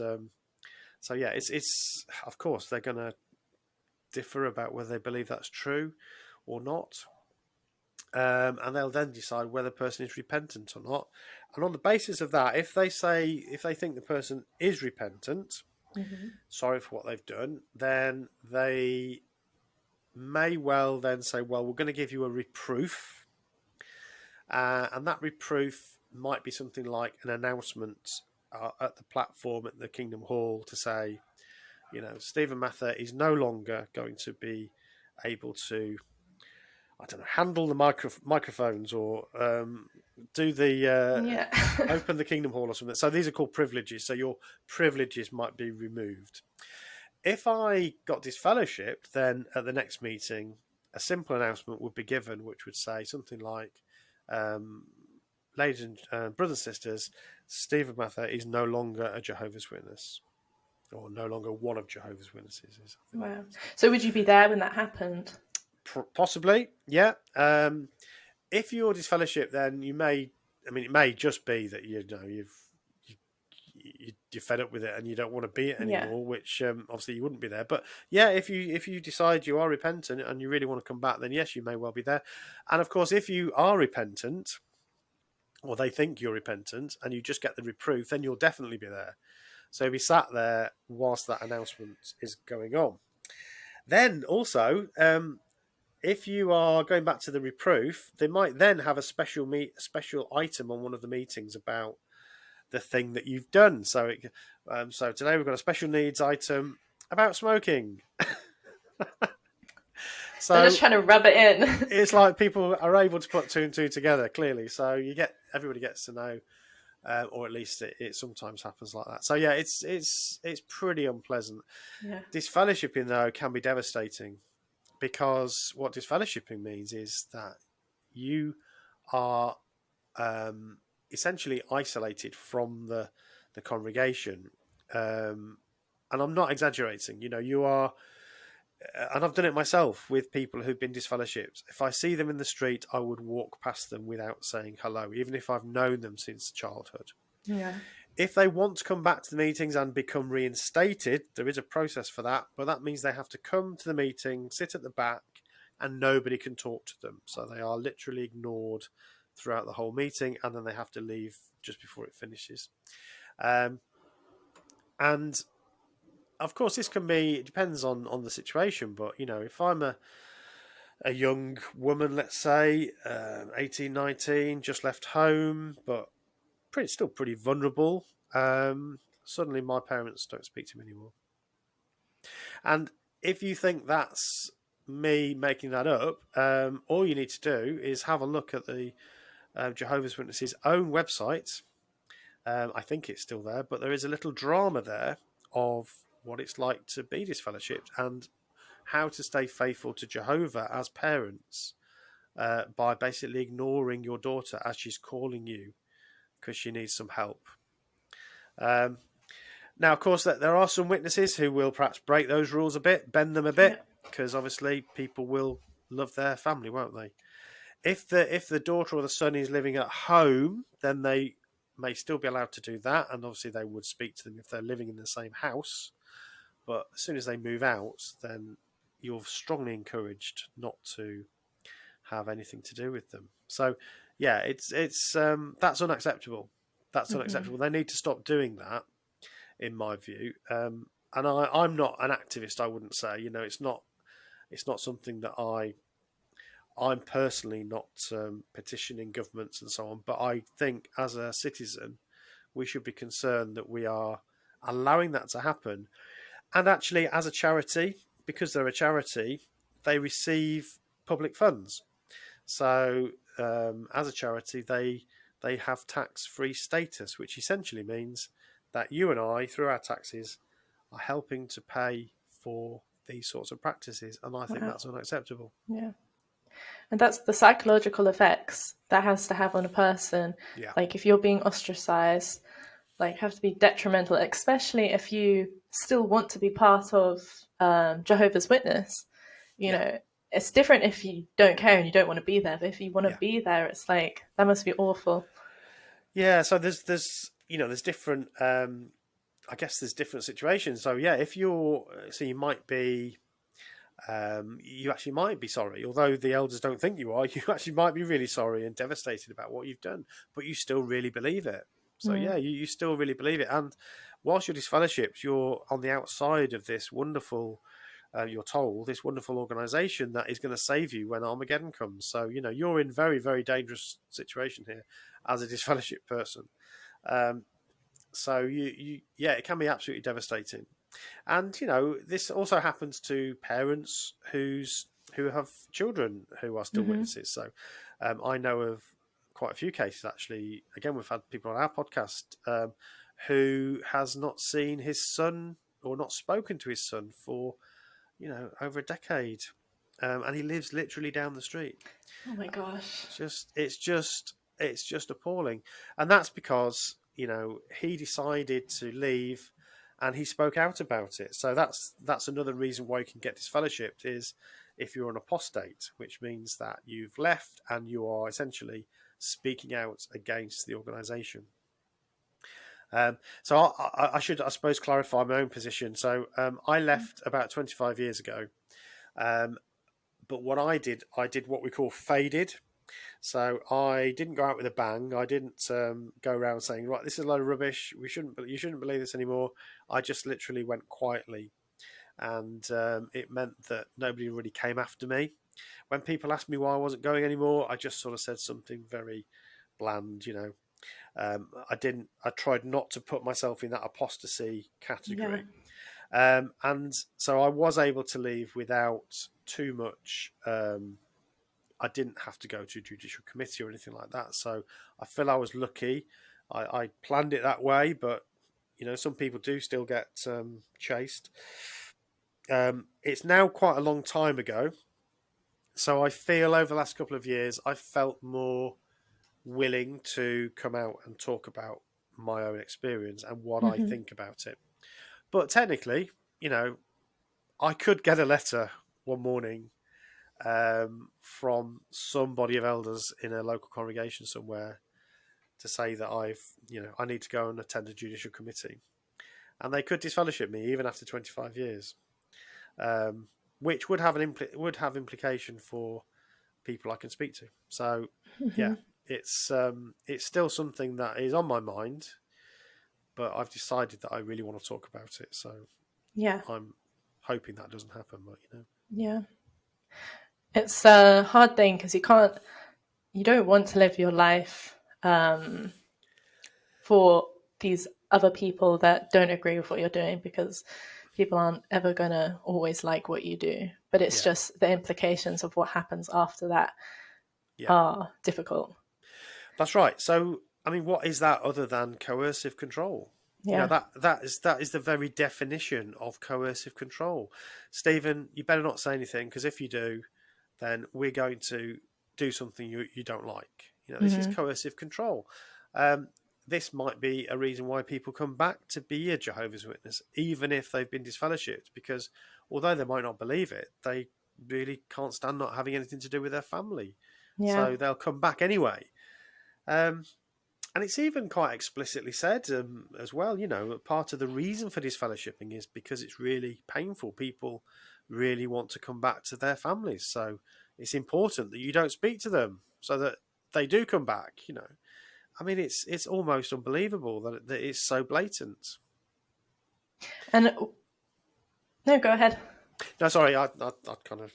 so yeah, it's of course they're going to differ about whether they believe that's true or not, and they'll then decide whether the person is repentant or not. And on the basis of that, if they think the person is repentant,
Hmm.
sorry for what they've done, then they may well then say, well, we're going to give you a reproof, and that reproof might be something like an announcement at the platform at the Kingdom Hall to say, Stephen Mather is no longer going to be able to, I don't know, handle the microphones or do the
Yeah.
open the Kingdom Hall or something. So these are called privileges. So your privileges might be removed. If I got disfellowshipped, then at the next meeting, a simple announcement would be given, which would say something like, ladies and brothers and sisters, Stephen Mather is no longer a Jehovah's Witness, or no longer one of Jehovah's Witnesses.
Wow. So would you be there when that happened?
Possibly, yeah. If you're disfellowship, then you may. I mean, it may just be that you're fed up with it and you don't want to be it anymore. Which obviously you wouldn't be there. But yeah, if you decide you are repentant and you really want to come back, then yes, you may well be there. And of course, if you are repentant, or they think you're repentant, and you just get the reproof, then you'll definitely be there. So be sat there whilst that announcement is going on. Then also, if you are going back to the reproof, they might then have a special item on one of the meetings about the thing that you've done. So, so today we've got a special needs item about smoking. So
they're just trying to rub it in.
It's like people are able to put two and two together clearly. So everybody gets to know, or at least it sometimes happens like that. So yeah, it's pretty unpleasant.
Yeah.
Disfellowshipping though can be devastating, because what disfellowshipping means is that you are essentially isolated from the congregation, and I'm not exaggerating. You are. And I've done it myself with people who've been disfellowshipped. If I see them in the street, I would walk past them without saying hello, even if I've known them since childhood.
Yeah.
If they want to come back to the meetings and become reinstated, there is a process for that, but that means they have to come to the meeting, sit at the back, and nobody can talk to them. So they are literally ignored throughout the whole meeting, and then they have to leave just before it finishes. And of course, this it depends on the situation, but, if I'm a young woman, let's say, 18, 19, just left home, but still pretty vulnerable, suddenly my parents don't speak to me anymore. And if you think that's me making that up, all you need to do is have a look at the Jehovah's Witnesses' own website. I think it's still there, but there is a little drama there of what it's like to be disfellowshipped and how to stay faithful to Jehovah as parents, by basically ignoring your daughter as she's calling you because she needs some help. Now, of course, there are some witnesses who will perhaps break those rules a bit, bend them a bit, because obviously people will love their family, won't they? If the daughter or the son is living at home, then they may still be allowed to do that, and obviously they would speak to them if they're living in the same house. But as soon as they move out, then you're strongly encouraged not to have anything to do with them. So, yeah, it's that's unacceptable. That's unacceptable. They need to stop doing that, in my view. And I'm not an activist. I wouldn't say. It's not something that I'm personally not petitioning governments and so on. But I think as a citizen, we should be concerned that we are allowing that to happen. And actually, as a charity, because they're a charity, they receive public funds. So, as a charity, they have tax-free status, which essentially means that you and I, through our taxes, are helping to pay for these sorts of practices. And I think that's unacceptable.
Yeah. And that's the psychological effects that has to have on a person.
Yeah.
Like if you're being ostracized, have to be detrimental, especially if you still want to be part of Jehovah's Witness. You know, it's different if you don't care and you don't want to be there, but if you want to be there, it's like, that must be awful.
Yeah, so there's different, I guess there's different situations. So yeah, you might be, you actually might be sorry, although the elders don't think you are, you actually might be really sorry and devastated about what you've done, but you still really believe it. So yeah, you still really believe it. And whilst you're disfellowshipped, you're on the outside of this wonderful, you're told, this wonderful organisation that is going to save you when Armageddon comes. So, you're in very, very dangerous situation here as a disfellowshipped person. So it can be absolutely devastating. And, this also happens to parents who have children who are still witnesses. So I know of quite a few cases, actually. Again, we've had people on our podcast who has not seen his son or not spoken to his son for, over a decade. and he lives literally down the street.
Oh my gosh.
It's just appalling, and that's because he decided to leave, and he spoke out about it. So that's another reason why you can get disfellowshipped is if you're an apostate, which means that you've left and you are essentially speaking out against the organisation. So I should, I suppose, clarify my own position. So I left about 25 years ago, but what I did what we call faded. So I didn't go out with a bang. I didn't go around saying, right, this is a load of rubbish. You shouldn't believe this anymore. I just literally went quietly, and it meant that nobody really came after me. When people asked me why I wasn't going anymore, I just sort of said something very bland. I tried not to put myself in that apostasy category.
Yeah.
And so I was able to leave without too much. I didn't have to go to a judicial committee or anything like that. So I feel I was lucky. I planned it that way, but some people do still get chased. It's now quite a long time ago. So I feel over the last couple of years, I felt more willing to come out and talk about my own experience and what I think about it. But technically, I could get a letter one morning from some body of elders in a local congregation somewhere to say that I need to go and attend a judicial committee, and they could disfellowship me even after 25 years, which would have implication for people I can speak to. So, yeah, it's still something that is on my mind, but I've decided that I really want to talk about it. So,
Yeah.
I'm hoping that doesn't happen, but
Yeah. It's a hard thing because you don't want to live your life for these other people that don't agree with what you're doing, because people aren't ever going to always like what you do. But it's just the implications of what happens after that are difficult.
That's right. So, I mean, what is that other than coercive control?
Yeah.
That is the very definition of coercive control. Stephen, you better not say anything, because if you do, then we're going to do something you don't like. This is coercive control. This might be a reason why people come back to be a Jehovah's Witness, even if they've been disfellowshipped, because although they might not believe it, they really can't stand not having anything to do with their family.
Yeah.
So they'll come back anyway. And it's even quite explicitly said as well, part of the reason for disfellowshipping is because it's really painful. People really want to come back to their families. So it's important that you don't speak to them so that they do come back, I mean, it's almost unbelievable that it's so blatant.
And no, go ahead.
No, sorry, I kind of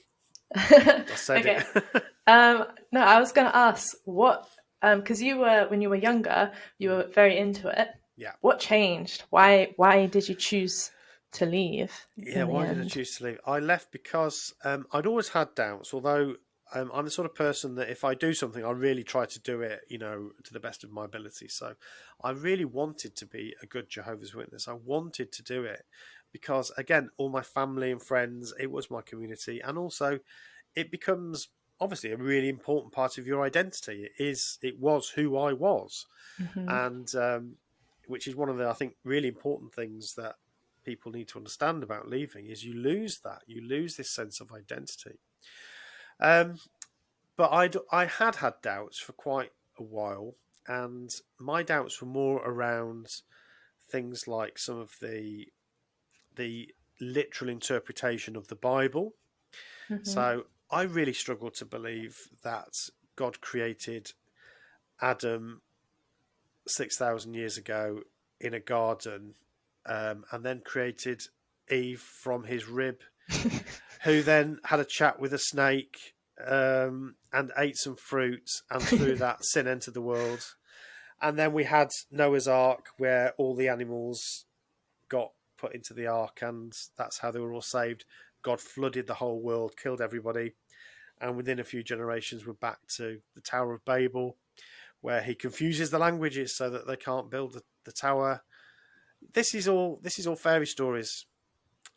I said
Okay.
it.
No, I was going to ask what, because when you were younger, you were very into it.
Yeah.
What changed? Why did you choose to leave?
Yeah, why did I choose to leave? I left because I'd always had doubts, although I'm the sort of person that if I do something, I really try to do it, to the best of my ability. So I really wanted to be a good Jehovah's Witness. I wanted to do it because, again, all my family and friends, it was my community. And also it becomes obviously a really important part of your identity. It was who I was. And which is one of the, I think, really important things that people need to understand about leaving is you lose that. You lose this sense of identity. But I had doubts for quite a while, and my doubts were more around things like some of the literal interpretation of the Bible. So I really struggled to believe that God created Adam 6,000 years ago in a garden, and then created Eve from his rib, who then had a chat with a snake and ate some fruit, and through that sin entered the world. And then we had Noah's Ark, where all the animals got put into the ark, and that's how they were all saved. God flooded the whole world, killed everybody, and within a few generations we're back to the Tower of Babel, where he confuses the languages so that they can't build the tower. This is all fairy stories.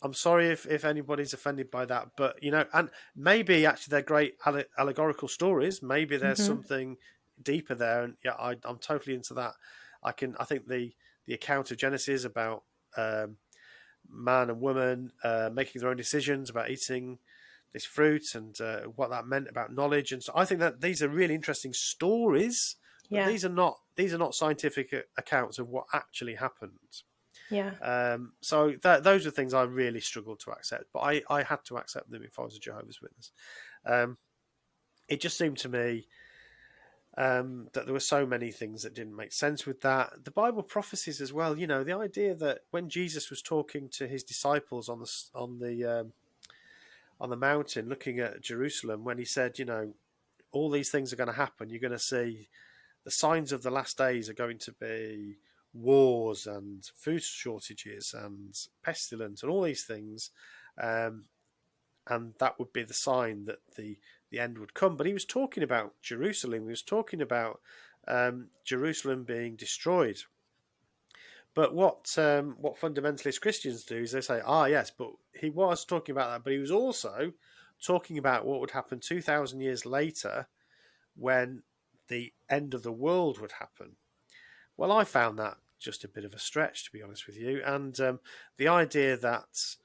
I'm sorry if anybody's offended by that, but and maybe actually they're great allegorical stories. Maybe there's
Mm-hmm.
something deeper there, and yeah, I'm totally into that. I think the account of Genesis about um, man and woman making their own decisions about eating this fruit and what that meant about knowledge, and so I think that these are really interesting stories, but
Yeah.
these are not scientific accounts of what actually happened.
Yeah.
So those are things I really struggled to accept, but I had to accept them if I was a Jehovah's Witness. Um, it just seemed to me that there were so many things that didn't make sense with that. The Bible prophecies as well. The idea that when Jesus was talking to his disciples on the mountain, looking at Jerusalem, when he said, all these things are going to happen. You're going to see the signs of the last days are going to be wars and food shortages and pestilence and all these things, um, and that would be the sign that the end would come. But he was talking about Jerusalem. He was talking about Jerusalem being destroyed. But what fundamentalist Christians do is they say, yes, but he was talking about that, but he was also talking about what would happen 2,000 years later when the end of the world would happen. Well, I found that just a bit of a stretch, to be honest with you. And the idea that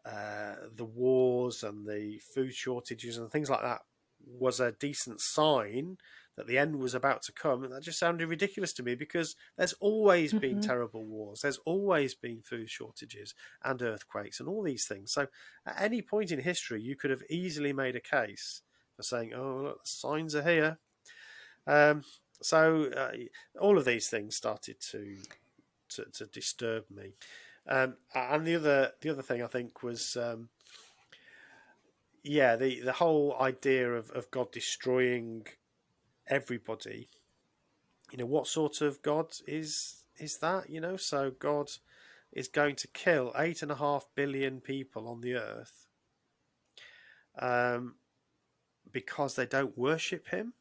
the wars and the food shortages and things like that was a decent sign that the end was about to come, and that just sounded ridiculous to me, because there's always been
Mm-hmm.
terrible wars, there's always been food shortages and earthquakes and all these things. So at any point in history, you could have easily made a case for saying, oh, look, the signs are here. Um, so all of these things started to disturb me. And the other thing I think was, the whole idea of God destroying everybody. What sort of God is that? So God is going to kill 8.5 billion people on the earth, um, because they don't worship Him.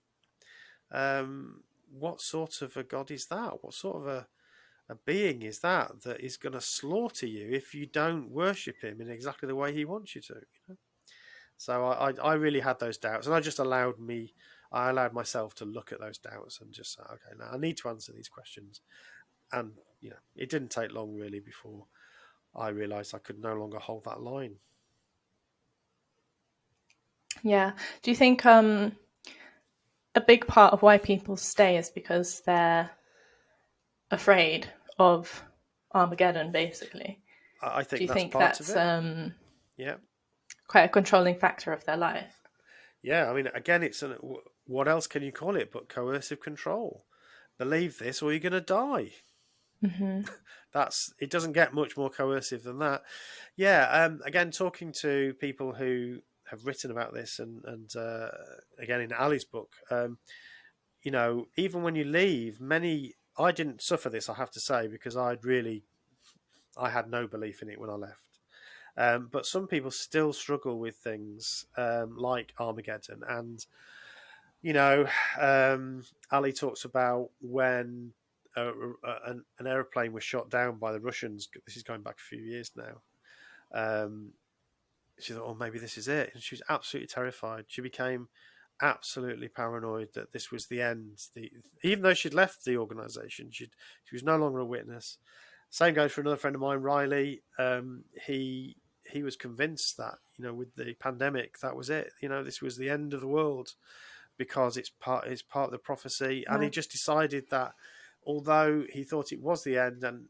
What sort of a God is that? What sort of a being is that is going to slaughter you if you don't worship Him in exactly the way He wants you to? So I really had those doubts, and I allowed myself to look at those doubts and just say, okay, now I need to answer these questions. And it didn't take long really before I realised I could no longer hold that line.
Yeah. Do you think a big part of why people stay is because they're afraid of Armageddon, basically?
I
Do
think
you
that's
think
part of
that's
it. Yeah,
quite a controlling factor of their life?
yeah. I mean, again, what else can you call it but coercive control? Believe this, or you're going to die.
Mm-hmm.
It doesn't get much more coercive than that. Yeah. Again, talking to people who have written about this, and again in Ali's book, even when you leave, I didn't suffer this, I have to say, because I had no belief in it when I left. But some people still struggle with things like Armageddon, and you know, Ali talks about when an aeroplane was shot down by the Russians. This is going back a few years now. She thought, "Oh, maybe this is it," and she was absolutely terrified. She became absolutely paranoid that this was the end. Even though she'd left the organisation, she was no longer a witness. Same goes for another friend of mine, Riley. He was convinced that with the pandemic, that was it. This was the end of the world because it's part of the prophecy, and he
Wow.
just decided that although he thought it was the end and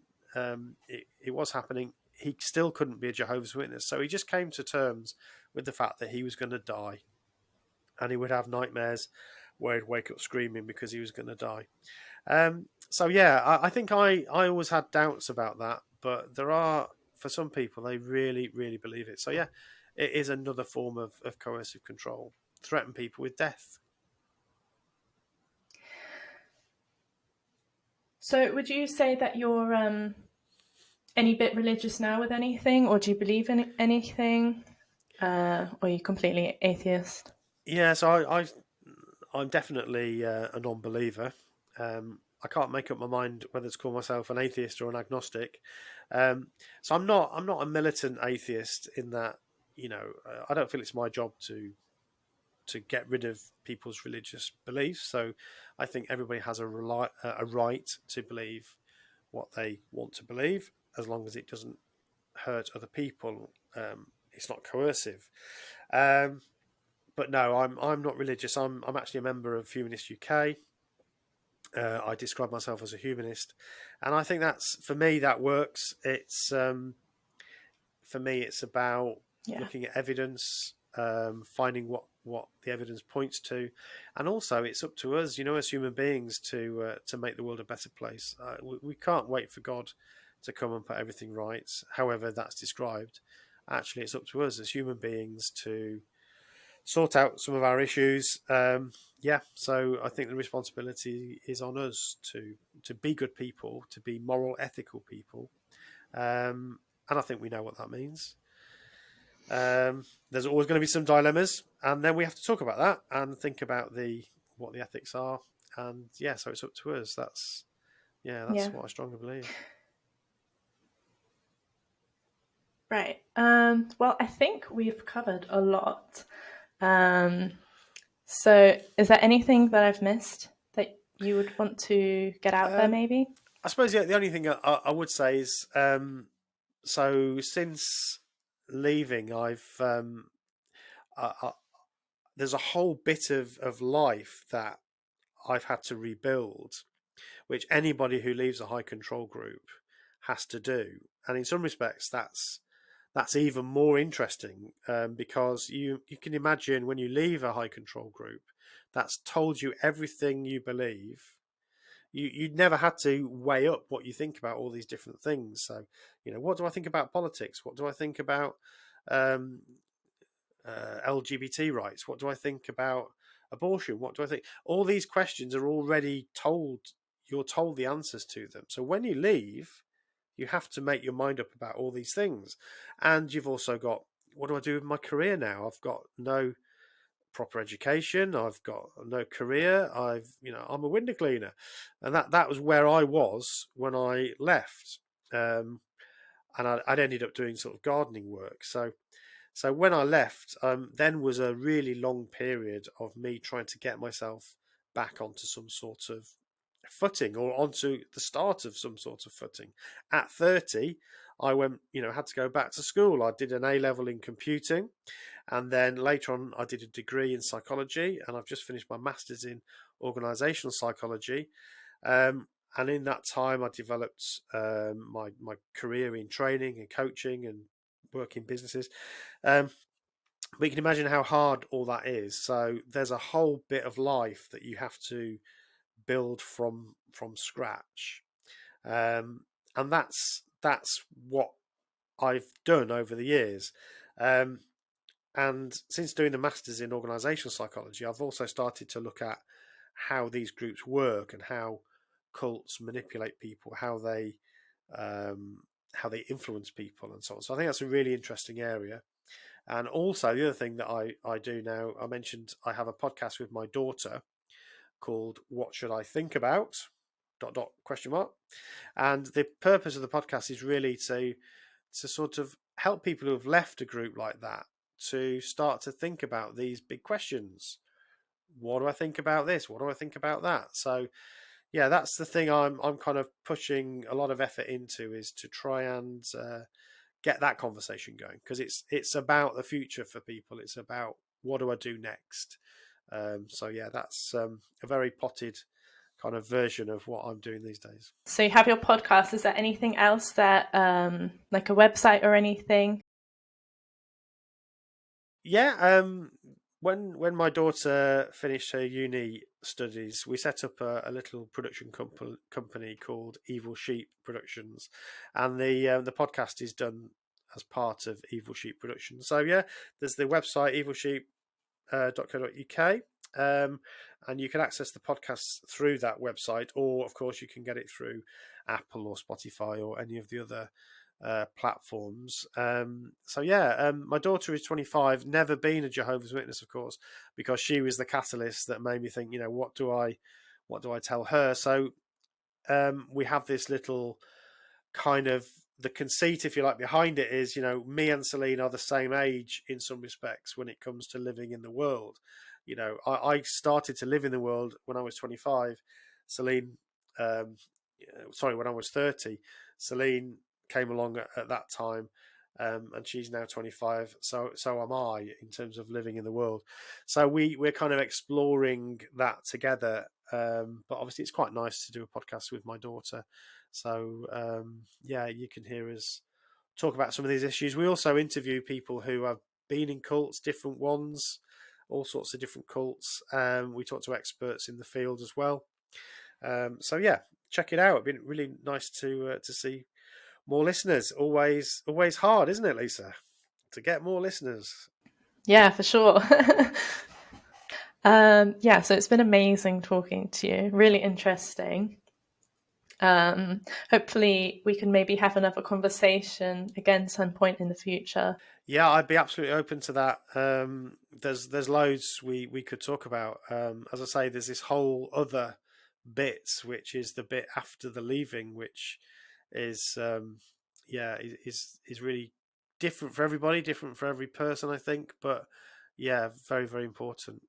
it was happening, he still couldn't be a Jehovah's Witness. So he just came to terms with the fact that he was going to die, and he would have nightmares where he'd wake up screaming because he was going to die. So yeah, I think I always had doubts about that, but for some people, they really, really believe it. So yeah, it is another form of coercive control. Threaten people with death.
So, would you say that you're any bit religious now with anything, or do you believe in anything, or are you completely atheist?
Yeah, so I'm definitely a non-believer. I can't make up my mind whether to call myself an atheist or an agnostic. So I'm not a militant atheist in that, I don't feel it's my job to get rid of people's religious beliefs. So I think everybody has a right to believe what they want to believe, as long as it doesn't hurt other people. It's not coercive. Um, but no, I'm not religious. I'm actually a member of Humanist UK. I describe myself as a humanist, and I think that's, for me, that works. It's For me, it's about
Yeah.
looking at evidence, finding what the evidence points to, and also it's up to us, as human beings, to make the world a better place. We can't wait for God to come and put everything right, however that's described. Actually, it's up to us as human beings to sort out some of our issues. So I think the responsibility is on us to be good people, to be moral, ethical people, and I think we know what that means. There's always going to be some dilemmas, and then we have to talk about that and think about what the ethics are. And so it's up to us. That's what I strongly believe.
Right. Well, I think we've covered a lot. So is there anything that I've missed that you would want to get out there, maybe?
I suppose the only thing I would say is, so since leaving, there's a whole bit of life that I've had to rebuild, which anybody who leaves a high control group has to do. And in some respects, that's even more interesting, because you can imagine, when you leave a high control group that's told you everything you believe, you'd never had to weigh up what you think about all these different things. So, what do I think about politics? What do I think about LGBT rights? What do I think about abortion? What do I think? All these questions are already told. You're told the answers to them. So when you leave, you have to make your mind up about all these things. And you've also got, what do I do with my career now? I've got no proper education. I've got no career. I'm a window cleaner. And that was where I was when I left. And I'd ended up doing sort of gardening work. So when I left, then was a really long period of me trying to get myself back onto some sort of footing, or onto the start of some sort of footing. At 30, I went, had to go back to school. I did an A-level in computing, and then later on I did a degree in psychology, and I've just finished my master's in organizational psychology. And in that time, I developed my career in training and coaching and working businesses. But you can imagine how hard all that is. So there's a whole bit of life that you have to build from scratch, and that's what I've done over the years. And since doing the masters in organizational psychology, I've also started to look at how these groups work and how cults manipulate people, how they influence people, and so on. So I think that's a really interesting area. And also, the other thing that I do now, I mentioned I have a podcast with my daughter called "What Should I Think About?" ... And the purpose of the podcast is really to sort of help people who have left a group like that to start to think about these big questions. What do I think about this? What do I think about that? So, that's the thing I'm kind of pushing a lot of effort into, is to try and get that conversation going, because it's about the future for people. It's about, what do I do next? That's a very potted kind of version of what I'm doing these days.
So you have your podcast. Is there anything else that, like a website or anything?
Yeah. When my daughter finished her uni studies, we set up a little production company called Evil Sheep Productions, and the podcast is done as part of Evil Sheep Productions. So there's the website evilsheep.co.uk, and you can access the podcast through that website, or of course you can get it through Apple or Spotify or any of the other platforms. My daughter is 25, never been a Jehovah's Witness, of course, because she was the catalyst that made me think, what do I tell her? So we have this little kind of, the conceit, if you like, behind it is, me and Celine are the same age in some respects when it comes to living in the world. I started to live in the world when I was 25. Celine, um, sorry, when I was 30. Celine came along at that time, and she's now 25. So am I, in terms of living in the world. So we're kind of exploring that together. But obviously, it's quite nice to do a podcast with my daughter. So yeah, you can hear us talk about some of these issues. We also interview people who have been in cults, different ones, all sorts of different cults. We talk to experts in the field as well. So yeah, check it out. It'd been really nice to see more listeners. Always hard, isn't it, Lisa, to get more listeners?
Yeah, for sure. Yeah, so it's been amazing talking to you. Really interesting. Hopefully we can maybe have another conversation again some point in the future.
Yeah, I'd be absolutely open to that. There's loads we could talk about. As I say, there's this whole other bit, which is the bit after the leaving, which is yeah, is really different for everybody, different for every person, I think. But yeah, very, very important.